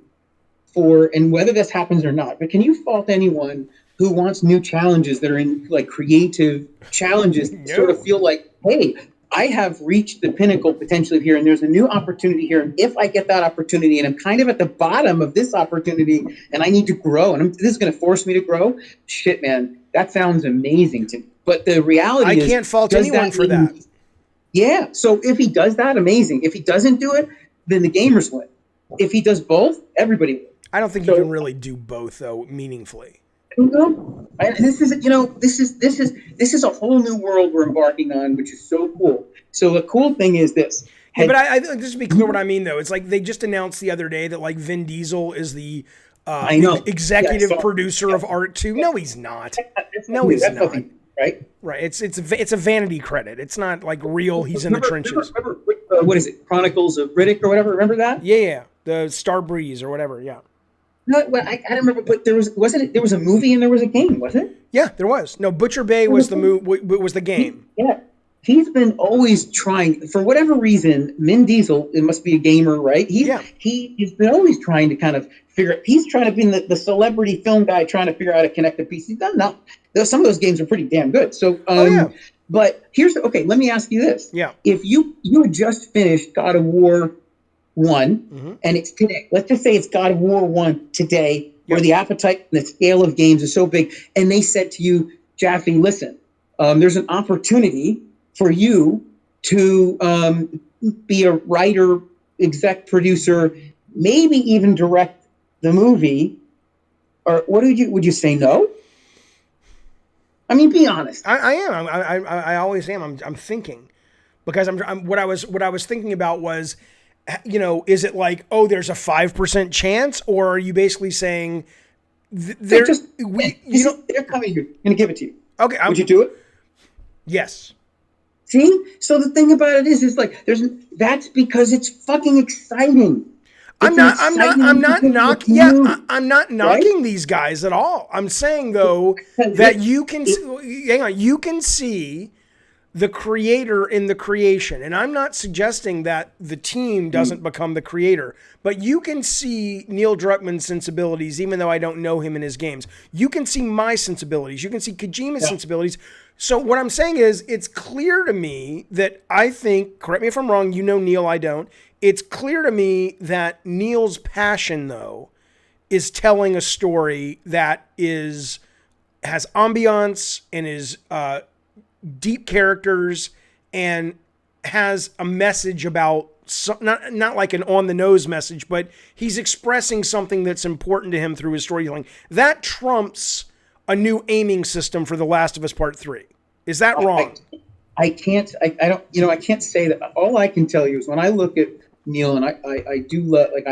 for, and whether this happens or not, but can you fault anyone who wants new challenges that are in like creative challenges, sort of feel like, hey, I have reached the pinnacle potentially here, and there's a new opportunity here. And if I get that opportunity, and I'm kind of at the bottom of this opportunity, and I need to grow, and this is going to force me to grow, shit, man, that sounds amazing to me. But the reality is, I can't fault anyone for that. Yeah. So if he does that, amazing. If he doesn't do it, then the gamers win. If he does both, everybody wins. I don't think you can really do both though meaningfully. This is a whole new world we're embarking on, which is so cool. So the cool thing is this. Yeah, but I just to be clear what I mean though, it's like they just announced the other day that like Vin Diesel is the executive producer of Art 2. No, he's not. No, he's not. Right. It's a vanity credit. It's not like real. He's in the trenches. Remember, what is it? Chronicles of Riddick or whatever. Remember that? Yeah. The Star Breeze or whatever. Yeah. No, well, I don't remember, but there was a movie and there was a game, wasn't it? Yeah, there was. No, Butcher Bay was the game. Yeah. He's been always trying, for whatever reason, Vin Diesel, it must be a gamer, right? He's been always trying to kind of figure, he's trying to be the celebrity film guy trying to figure out how to connect the pieces. He's done now. Some of those games are pretty damn good. So, but let me ask you this. Yeah. If you had just finished God of War 1, and it's today, let's just say it's God of War 1 today, where the appetite and the scale of games is so big, and they said to you, Jaffe, listen, there's an opportunity for you to be a writer, exec producer, maybe even direct the movie, or would you say no? I mean, be honest. I am. I always am. I'm thinking, because what I was thinking about was, is it like, oh, there's a 5% chance, or are you basically saying they're coming here, I'm gonna give it to you. Okay, would you do it? Yes. See, so the thing about it is like that's because it's fucking exciting. I'm not knocking these guys at all. I'm saying though that you can see the creator in the creation. And I'm not suggesting that the team doesn't become the creator, but you can see Neil Druckmann's sensibilities, even though I don't know him in his games. You can see my sensibilities. You can see Kojima's sensibilities. So what I'm saying is, it's clear to me that I think, correct me if I'm wrong, Neil, I don't. It's clear to me that Neil's passion, though, is telling a story that has ambiance and is deep characters and has a message about not like an on the nose message, but he's expressing something that's important to him through his storytelling. That trumps a new aiming system for The Last of Us Part 3. Is that wrong? I can't say that. All I can tell you is when I look at Neil, and I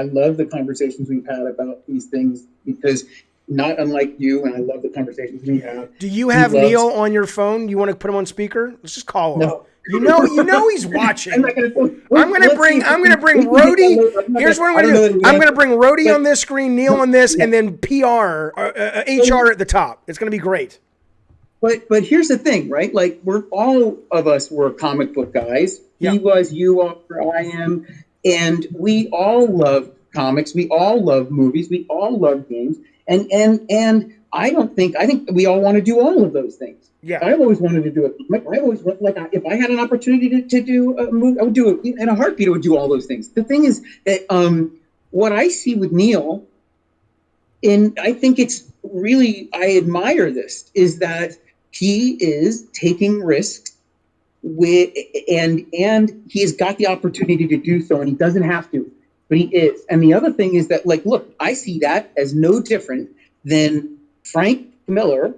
love the conversations we've had about these things, because not unlike you, and I love the conversations we have. Do you have Neil on your phone? You want to put him on speaker? Let's just call him. No. You know he's watching. I'm gonna bring Rhodey. Here's what I'm gonna do. I'm gonna bring Rhodey on this screen, Neil on this, and then HR at the top. It's gonna be great. But here's the thing, right? Like, all of us were comic book guys. He was, you are, I am, and we all love comics. We all love movies. We all love games. And I think we all want to do all of those things. Yeah, I've always wanted to do it. I always if I had an opportunity to do a movie, I would do it in a heartbeat. I would do all those things. The thing is that what I see with Neil, and I think it's really, I admire this, is that he is taking risks and he has got the opportunity to do so, and he doesn't have to, but he is. And the other thing is that, like, look, I see that as no different than Frank Miller,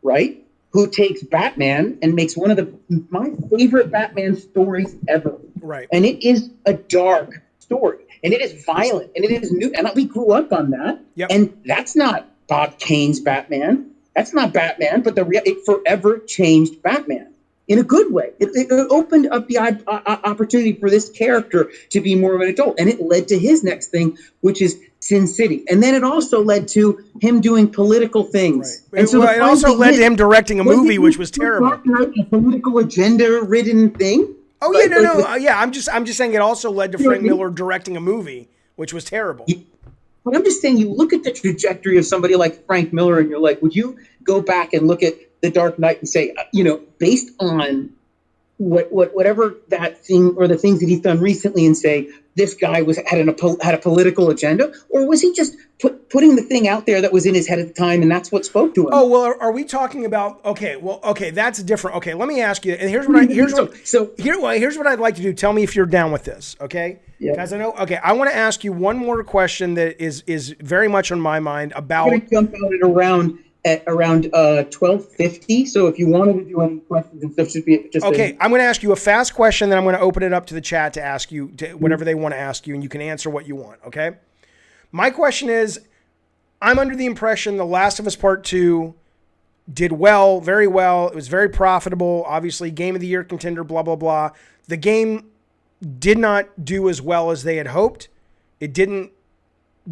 right? Who takes Batman and makes one of my favorite Batman stories ever. Right. And it is a dark story. and it is violent, and it is new. And we grew up on that. Yep. And that's not Bob Kane's Batman. That's not Batman, but it forever changed Batman in a good way. It opened up the opportunity for this character to be more of an adult, and it led to his next thing, which is Sin City. And then it also led to him doing political things. Right. And so it also led to him directing a movie, which was terrible. Dark Knight a political agenda-ridden thing? Oh yeah, no. Yeah, I'm just saying it also led to Frank Miller directing a movie, which was terrible. But I'm just saying, you look at the trajectory of somebody like Frank Miller, and you're like, would you go back and look at The Dark Knight and say, based on whatever that thing or the things that he's done recently, and say this guy had a political agenda, or was he just putting the thing out there that was in his head at the time, and that's what spoke to him? Oh well, are we talking about? Okay, that's different. Okay, let me ask you. And here's what I'd like to do. Tell me if you're down with this. Okay, because I know. Okay, I want to ask you one more question that is very much on my mind about. I'm going to jump out at around 12:50. So if you wanted to do any questions and stuff, should be just okay. I'm going to ask you a fast question, then I'm going to open it up to the chat to ask you whatever they want to ask you, and you can answer what you want. Okay. My question is, I'm under the impression The Last of Us Part 2 did well, very well. It was very profitable. Obviously, Game of the Year contender, blah, blah, blah. The game did not do as well as they had hoped. It didn't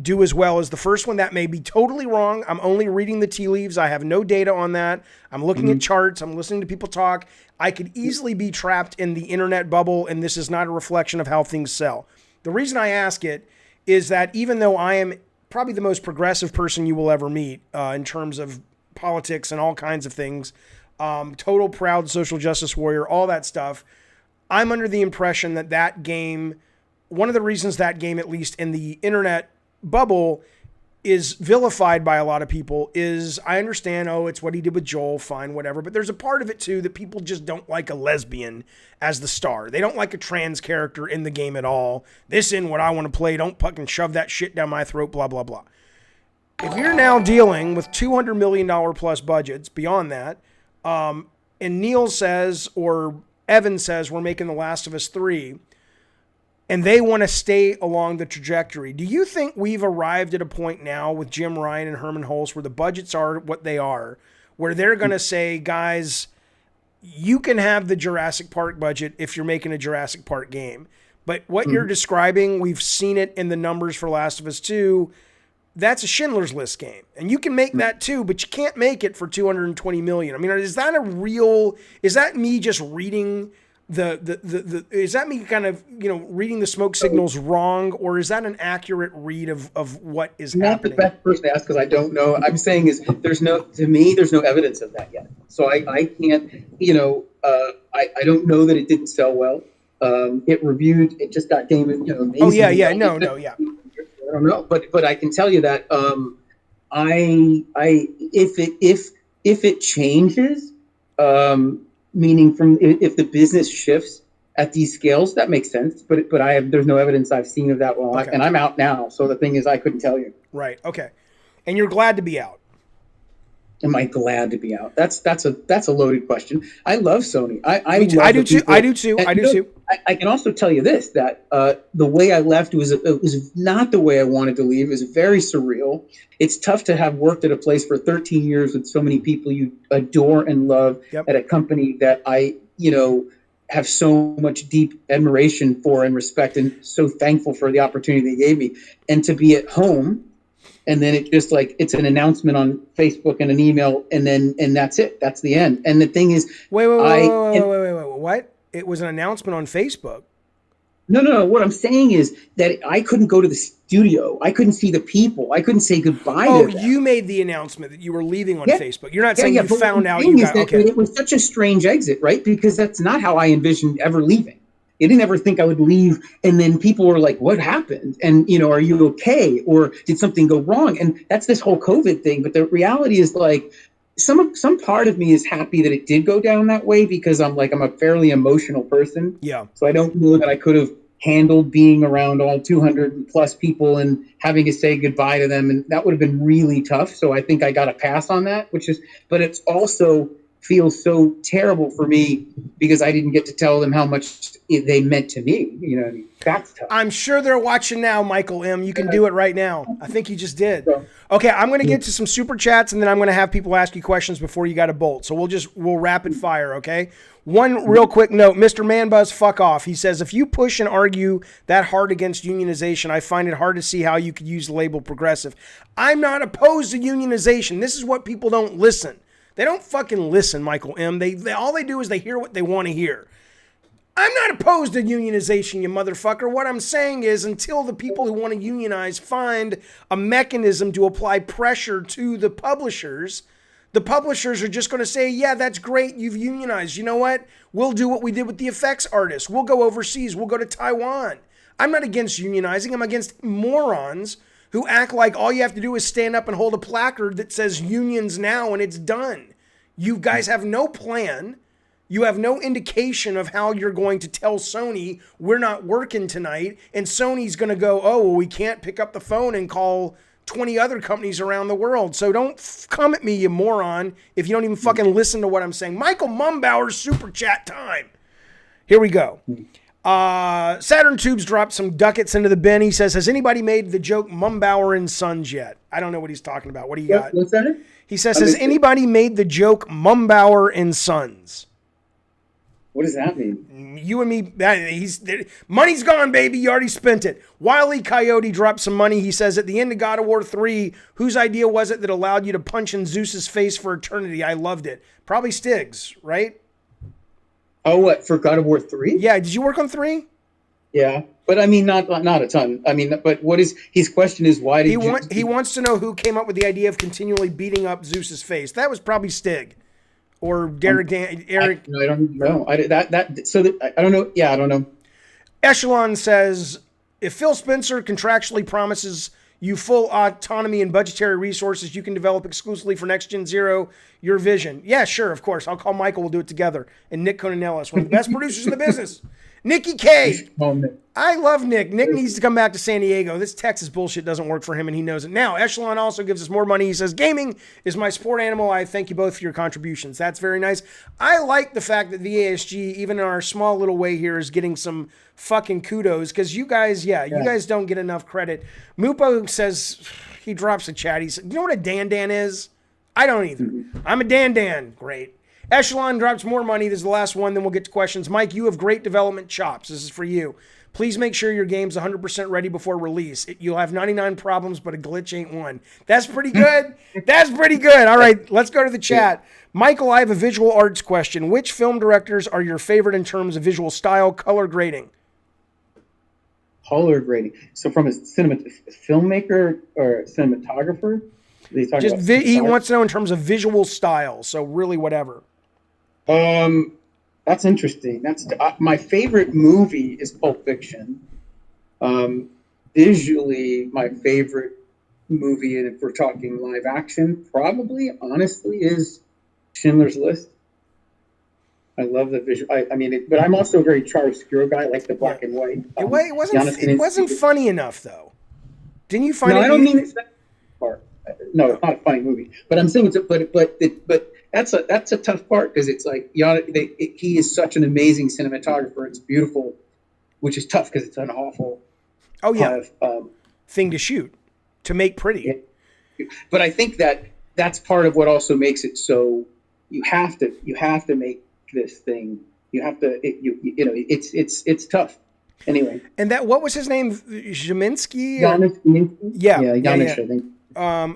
do as well as the first one. That may be totally wrong. I'm only reading the tea leaves. I have no data on that. I'm looking at charts. I'm listening to people talk. I could easily be trapped in the internet bubble, and this is not a reflection of how things sell. The reason I ask it is that even though I am probably the most progressive person you will ever meet in terms of politics and all kinds of things, total proud social justice warrior, all that stuff, I'm under the impression that game, one of the reasons that game, at least in the internet bubble, is vilified by a lot of people is, I understand, it's what he did with Joel, fine, whatever. But there's a part of it too that people just don't like a lesbian as the star. They don't like a trans character in the game at all. This isn't what I want to play. Don't fucking shove that shit down my throat, blah, blah, blah. If you're now dealing with $200 million plus budgets beyond that, and Neil says, or Evan says, we're making The Last of Us 3, and they want to stay along the trajectory, do you think we've arrived at a point now with Jim Ryan and Herman Hulse where the budgets are what they are, where they're going to say, guys, you can have the Jurassic Park budget if you're making a Jurassic Park game. But what you're describing, we've seen it in the numbers for Last of Us 2. That's a Schindler's List game. And you can make that too, but you can't make it for $220 million. I mean, is that me just reading is that me kind of, reading the smoke signals wrong, or is that an accurate read of what is happening? Not the best person to ask, because I don't know. I'm saying is there's no evidence of that yet. So I can't, I don't know that it didn't sell well. It just got game, amazing. Oh yeah. Yeah. No. I don't know, but I can tell you that, if it changes, meaning from if the business shifts at these scales, that makes sense. But there's no evidence I've seen of that. Okay. And I'm out now. So the thing is, I couldn't tell you. Right. Okay. And you're glad to be out. Am I glad to be out? That's a loaded question. I love Sony. I do too. I do too. I can also tell you this, that the way I left was not the way I wanted to leave. It was very surreal. It's tough to have worked at a place for 13 years with so many people you adore and love at a company that I, have so much deep admiration for and respect, and so thankful for the opportunity they gave me. And to be at home, and then it just it's an announcement on Facebook and an email, and that's it. That's the end. And the thing is, wait, what? It was an announcement on Facebook. No. What I'm saying is that I couldn't go to the studio. I couldn't see the people. I couldn't say goodbye to them. You made the announcement that you were leaving on Facebook. You're not saying you found out you got, okay. It was such a strange exit, right? Because that's not how I envisioned ever leaving. I didn't ever think I would leave, and then people were like, what happened? And, are you okay? Or did something go wrong? And that's this whole COVID thing. But the reality is, some part of me is happy that it did go down that way, because I'm a fairly emotional person. Yeah. So I don't know that I could have handled being around all 200 plus people and having to say goodbye to them. And that would have been really tough. So I think I got a pass on that, but it's also feels so terrible for me because I didn't get to tell them how much they meant to me. You know what I mean? That's tough. I'm sure they're watching now, Michael M. You can do it right now. I think you just did. Okay, I'm going to get to some super chats, and then I'm going to have people ask you questions before you got to bolt. So we'll rapid fire, okay? One real quick note, Mr. Manbuzz, fuck off. He says, if you push and argue that hard against unionization, I find it hard to see how you could use the label progressive. I'm not opposed to unionization. This is what people don't listen. They don't fucking listen, Michael M. They all they do is they hear what they want to hear. I'm not opposed to unionization, you motherfucker. What I'm saying is until the people who want to unionize find a mechanism to apply pressure to the publishers are just going to say, yeah, that's great, you've unionized. You know what? We'll do what we did with the effects artists. We'll go overseas. We'll go to Taiwan. I'm not against unionizing. I'm against morons who act like all you have to do is stand up and hold a placard that says unions now and it's done. You guys have no plan. You have no indication of how you're going to tell Sony we're not working tonight, and Sony's going to go, oh, well, we can't pick up the phone and call 20 other companies around the world. So don't come at me, you moron, if you don't even fucking listen to what I'm saying. Michael Mumbauer, super chat time. Here we go. Saturn Tubes dropped some ducats into the bin. He says, has anybody made the joke Mumbauer and Sons yet? I don't know what he's talking about. What do you got? What's that? He says, has anybody made the joke Mumbauer and Sons? What does that mean? You and me, money's gone, baby. You already spent it. Wile E. Coyote dropped some money. He says, at the end of God of War 3, whose idea was it that allowed you to punch in Zeus's face for eternity? I loved it. Probably Stig's, right? Oh, what, for God of War 3? Yeah, did you work on 3? Yeah, but I mean, not a ton. I mean, but what is his question is why did he wants to know who came up with the idea of continually beating up Zeus's face. That was probably Stig. Or Eric. I don't know. I don't know. Yeah, I don't know. Echelon says, if Phil Spencer contractually promises you full autonomy and budgetary resources you can develop exclusively for Next Gen Zero, your vision. Yeah, sure, of course. I'll call Michael. We'll do it together. And Nick Conanellis, one of the best producers in the business. Nikki K. I love Nick. Nick needs to come back to San Diego. This Texas bullshit doesn't work for him, and he knows it. Now, Echelon also gives us more money. He says, gaming is my sport animal. I thank you both for your contributions. That's very nice. I like the fact that VASG, even in our small little way here, is getting some fucking kudos, because you guys, you guys don't get enough credit. Mupo says, he drops a chat. He said, you know what a Dan is? I don't either. I'm a Dan. Great. Echelon drops more money. This is the last one, then we'll get to questions. Mike, you have great development chops. This is for you. Please make sure your game's 100% ready before release. You'll have 99 problems, but a glitch ain't one. That's pretty good. That's pretty good. All right, let's go to the chat. Michael, I have a visual arts question. Which film directors are your favorite in terms of visual style, color grading? Color grading. So from a filmmaker or a cinematographer? He wants to know in terms of visual style, so really whatever. That's interesting. That's my favorite movie is Pulp Fiction. Visually, my favorite movie, and if we're talking live action, probably, honestly, is Schindler's List. I love the visual. But I'm also a very chiaroscuro guy, like the black and white. It wasn't funny enough, though. Didn't you find it? No, I don't mean it's that part. No, it's not a funny movie. But I'm saying but that's a tough part, because it's like he is such an amazing cinematographer. It's beautiful, which is tough because it's an awful. Oh yeah, thing to shoot, to make pretty. Yeah. But I think that's part of what also makes it so you have to make this thing. You have to it's tough. Anyway. And what was his name? Zaminsky? Janusz Kaminski? Yeah, Janusz, I think.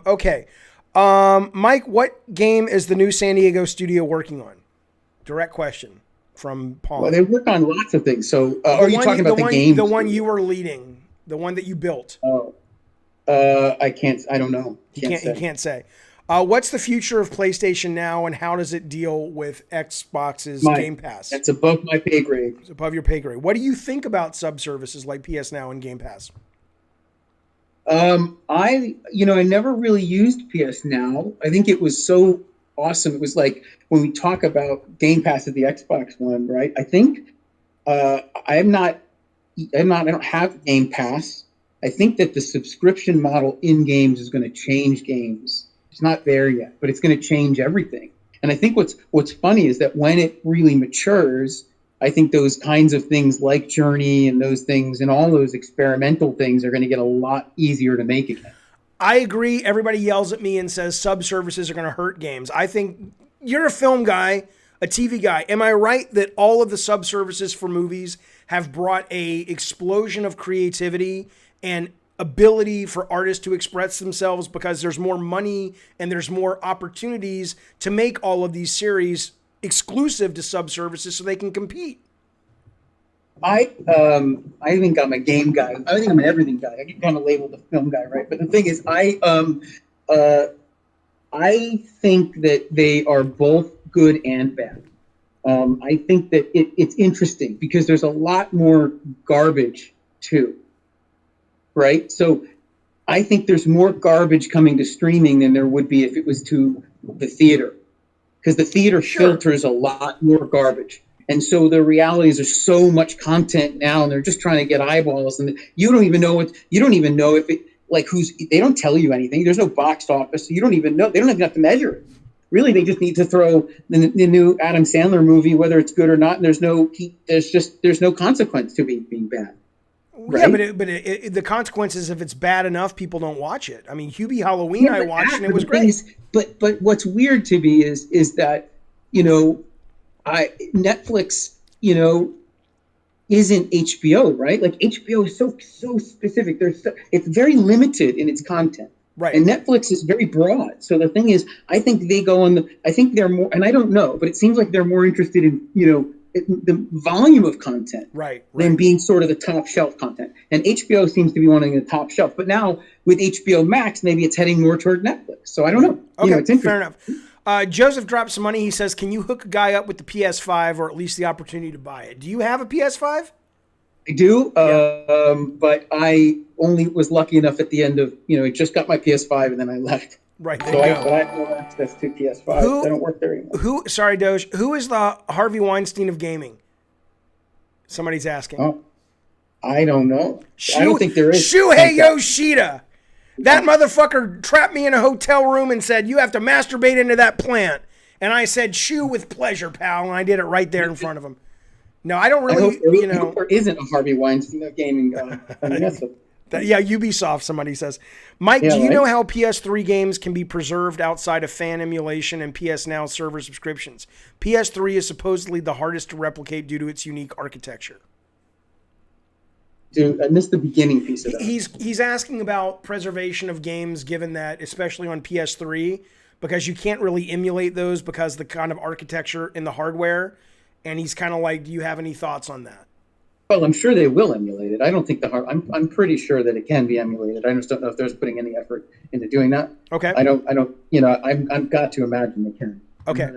Okay. Mike, what game is the new San Diego studio working on? Direct question from Paul. Well, they work on lots of things. So, are you talking about the game? The one you were leading, the one that you built. Oh, I don't know. He can't say. What's the future of PlayStation Now, and how does it deal with Xbox's Game Pass? That's above my pay grade. It's above your pay grade. What do you think about sub-services like PS Now and Game Pass? I never really used PS Now. I think it was so awesome. It was like when we talk about Game Pass at the Xbox One, right? I think I don't have Game Pass. I think that the subscription model in games is going to change games. It's not there yet, but it's going to change everything. And I think what's funny is that when it really matures, I think those kinds of things like Journey and those things and all those experimental things are going to get a lot easier to make again. I agree. Everybody yells at me and says subservices are going to hurt games. I think you're a film guy, a TV guy. Am I right that all of the subservices for movies have brought a explosion of creativity and ability for artists to express themselves because there's more money and there's more opportunities to make all of these series exclusive to subservices so they can compete? I think I'm a game guy. I think I'm an everything guy. I get kind of labeled a film guy, right? But the thing is, I think that they are both good and bad. I think that it's interesting because there's a lot more garbage too, right? So I think there's more garbage coming to streaming than there would be if it was to the theater, because the theater filters a lot more garbage. And so the reality is there's so much content now, and they're just trying to get eyeballs. And you don't even know if it, like, they don't tell you anything. There's no box office. So you don't even know. They don't even have to measure it. Really, they just need to throw the new Adam Sandler movie, whether it's good or not. And there's no consequence to being bad. Right? Yeah, but the consequences, if it's bad enough, people don't watch it. I mean, Hubie Halloween, I watched and it was great. But what's weird to me is that, Netflix, isn't HBO, right? Like, HBO is so specific. It's very limited in its content. Right. And Netflix is very broad. So the thing is, I think they go on I think they're more, and I don't know, but it seems like they're more interested in, the volume of content than being sort of the top shelf content. And HBO seems to be wanting the top shelf. But now with HBO Max, maybe it's heading more toward Netflix. So I don't know. Okay, it's interesting. fair enough. Joseph dropped some money. He says, can you hook a guy up with the PS5 or at least the opportunity to buy it? Do you have a PS5? I do, but I only was lucky enough at the end of, I just got my PS5 and then I left. Right. So I have no access to PS5. They don't work there anymore. Sorry, Doge. Who is the Harvey Weinstein of gaming? Somebody's asking. Oh, I don't know. I don't think there is. Shuhei Yoshida. That motherfucker trapped me in a hotel room and said, you have to masturbate into that plant. And I said, shoo with pleasure, pal. And I did it right there in front of him. No, I don't really, I hope there isn't a Harvey Weinstein of gaming. Ubisoft, somebody says. Mike, do you know how PS3 games can be preserved outside of fan emulation and PS Now server subscriptions? PS3 is supposedly the hardest to replicate due to its unique architecture. Dude, I missed the beginning piece of that. He's asking about preservation of games, given that, especially on PS3, because you can't really emulate those because the kind of architecture in the hardware. And he's kind of like, do you have any thoughts on that? Well, I'm sure they will emulate it. I don't think I'm pretty sure that it can be emulated. I just don't know if there's putting any effort into doing that. Okay. I don't, I've got to imagine they can. Okay.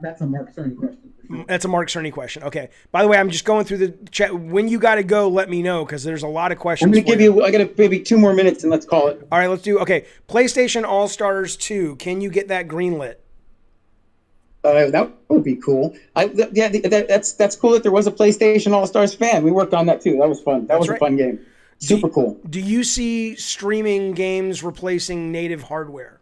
That's a Mark Cerny question. Sure. That's a Mark Cerny question. Okay. By the way, I'm just going through the chat. When you got to go, let me know, because there's a lot of questions. I'm going to give you, I got maybe 2 more minutes and let's call it. All right, let's do, okay. PlayStation All-Stars 2. Can you get that greenlit? That would be cool. That's cool that there was a PlayStation All-Stars fan. We worked on that too. That was fun. That was a fun game. Super cool. Do you see streaming games replacing native hardware?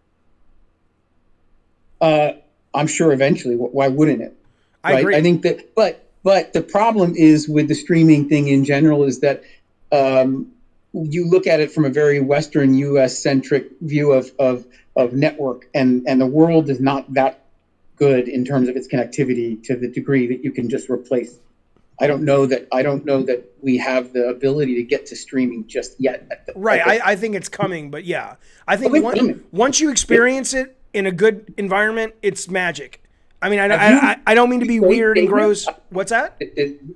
I'm sure eventually. Why wouldn't it? I agree. I think that, but the problem is with the streaming thing in general is that you look at it from a very Western U.S. centric view of network, and the world is not that good in terms of its connectivity to the degree that you can just replace. I don't know that we have the ability to get to streaming just yet. I think it's coming, but yeah, I think once you experience it in a good environment, it's magic. I mean, I don't mean to be weird and gross. What's that?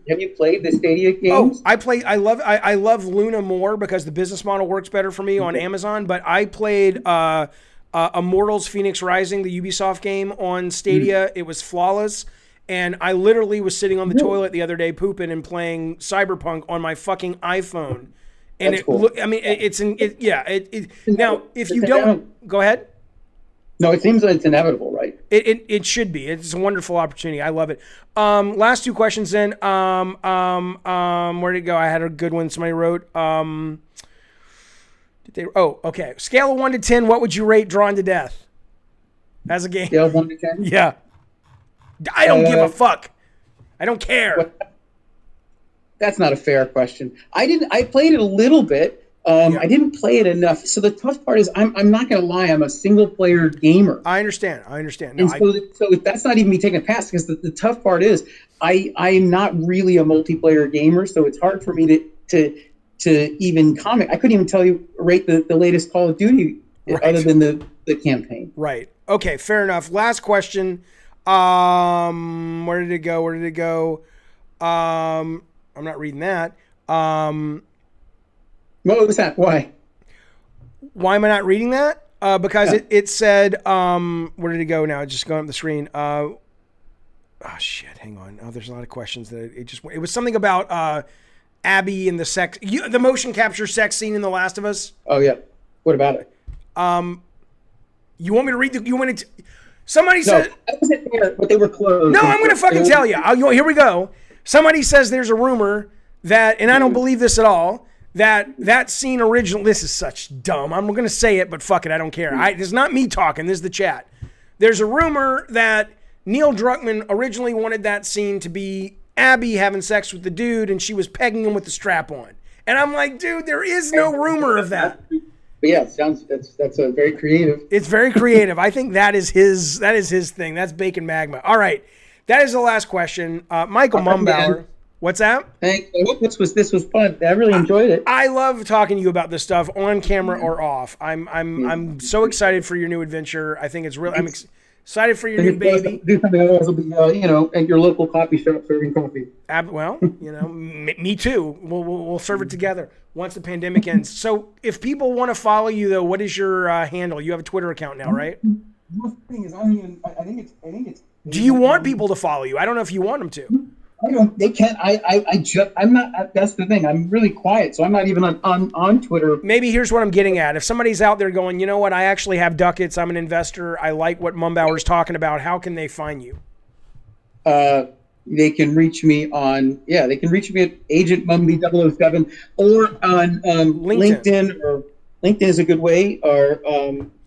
Have you played the Stadia games? I love Luna more because the business model works better for me on Amazon. But I played Immortals: Phoenix Rising, the Ubisoft game, on Stadia. It was flawless. And I literally was sitting on the toilet the other day pooping and playing Cyberpunk on my fucking iPhone. And That's cool. Now, if you don't, go ahead. No, it seems that it's inevitable, right? It should be. It's a wonderful opportunity. I love it. Last 2 questions then. Where'd it go? I had a good one somebody wrote. Okay. Scale of 1 to 10, what would you rate Drawn to Death? as a game. Scale of 1 to 10. Yeah. I don't give a fuck. I don't care. What? That's not a fair question. I played it a little bit. I didn't play it enough. So the tough part is, I'm not going to lie, I'm a single player gamer. I understand. No, and so that's not even me taking a pass, because the tough part is I'm not really a multiplayer gamer, so it's hard for me to even comment. I couldn't even rate the latest Call of Duty other than the campaign. Right. Okay, fair enough. Last question. Where did it go? I'm not reading that. What was that? Why am I not reading that? Because it said, where did it go now? It's just going up the screen. Oh shit, hang on. Oh, there's a lot of questions that it was something about Abby and the motion capture sex scene in The Last of Us. Oh yeah. What about it? You want me to read somebody said I wasn't there, but they were closed. No, I'm going to fucking tell you. Here we go. Somebody says there's a rumor that, and I don't believe this at all, that scene original. This is such dumb. I'm going to say it, but fuck it, I don't care. This is not me talking. This is the chat. There's a rumor that Neil Druckmann originally wanted that scene to be Abby having sex with the dude, and she was pegging him with the strap on. And I'm like, dude, there is no rumor of that. But yeah, that's a very creative. It's very creative. I think that is his thing. That's Bacon Magma. All right. That is the last question. Michael Mumbauer. What's that? Thanks. I hope this was fun. I really enjoyed it. I love talking to you about this stuff on camera or off. I'm so excited for your new adventure. I think it's real. I'm excited for your new baby. Do something else will be at your local coffee shop serving coffee. Well, me too. We'll serve it together once the pandemic ends. So if people want to follow you though, what is your handle? You have a Twitter account now, right? The thing is, I think it's. Do you want people to follow you? I don't know if you want them to. I don't. They can't. I'm not. That's the thing. I'm really quiet, so I'm not even on Twitter. Maybe here's what I'm getting at. If somebody's out there going, you know what, I actually have ducats. I'm an investor. I like what Mumbauer's talking about. How can they find you? They can reach me on. Yeah, they can reach me at Agent Mumby 007 or on LinkedIn. Or LinkedIn is a good way. Or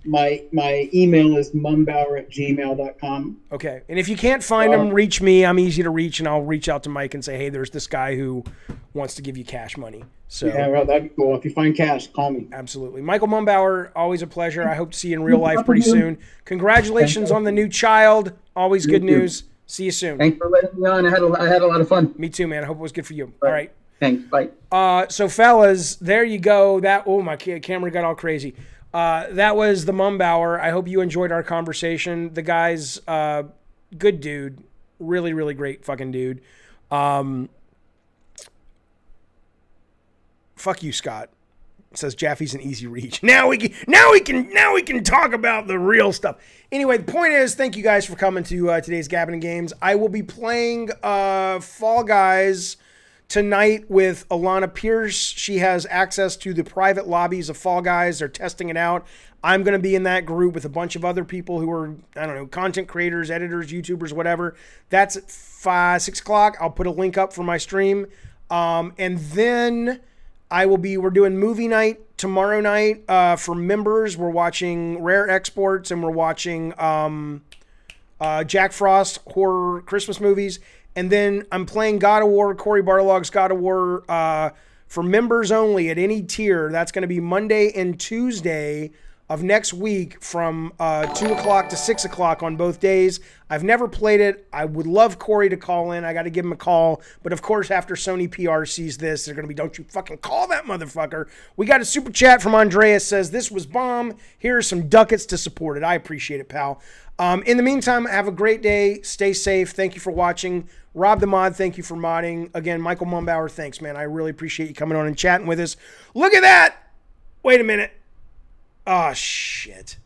my email is mumbauer@gmail.com. Okay. And if you can't find them, reach me. I'm easy to reach, and I'll reach out to Mike and say, hey, there's this guy who wants to give you cash money. So yeah, well, that'd be cool. If you find cash, call me. Absolutely. Michael Mumbauer, always a pleasure. I hope to see you in real life pretty soon. Congratulations on the new child. Always good news. See you soon. Thanks for letting me on. I had a lot of fun. Me too, man. I hope it was good for you. All right. Thanks. Bye. So fellas, there you go. My camera got all crazy. That was the Mumbauer. I hope you enjoyed our conversation. The guy's good dude. Really, really great fucking dude. Fuck you, Scott. Says Jaffe's an easy reach. Now we can talk about the real stuff. Anyway, the point is, thank you guys for coming to today's Gabbin' Games. I will be playing Fall Guys tonight with Alana Pierce. She has access to the private lobbies of Fall Guys. They're testing it out. I'm going to be in that group with a bunch of other people who are, I don't know, content creators, editors, YouTubers, whatever. That's at 6 o'clock. I'll put a link up for my stream. And then we're doing movie night tomorrow night for members. We're watching Rare Exports and we're watching Jack Frost horror Christmas movies. And then I'm playing God of War, Cory Barlog's God of War for members only at any tier. That's going to be Monday and Tuesday of next week from 2 o'clock to 6 o'clock on both days. I've never played it. I would love Cory to call in. I got to give him a call. But of course, after Sony PR sees this, they're going to be, don't you fucking call that motherfucker. We got a super chat from Andreas, says, this was bomb. Here are some ducats to support it. I appreciate it, pal. In the meantime, have a great day. Stay safe. Thank you for watching. Rob the Mod, thank you for modding. Again, Michael Mumbauer, thanks, man. I really appreciate you coming on and chatting with us. Look at that. Wait a minute. Oh, shit.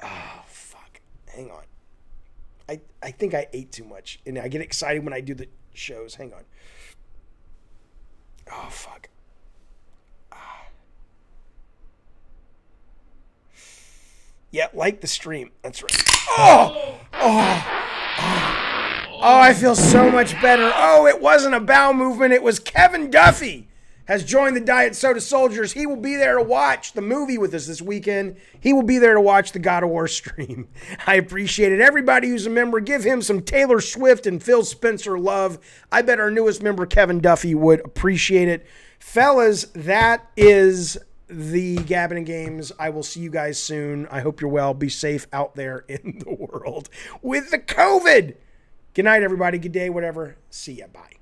Oh, fuck. Hang on. I think I ate too much. And I get excited when I do the shows. Hang on. Oh, fuck. Yeah, like the stream. That's right. Oh, I feel so much better. Oh, it wasn't a bowel movement. It was Kevin Duffy has joined the Diet Soda Soldiers. He will be there to watch the movie with us this weekend. He will be there to watch the God of War stream. I appreciate it. Everybody who's a member, give him some Taylor Swift and Phil Spencer love. I bet our newest member, Kevin Duffy, would appreciate it. Fellas, that is the Gabbin' and Games. I will see you guys soon. I hope you're well. Be safe out there in the world with the COVID. Good night, everybody. Good day, whatever. See ya. Bye.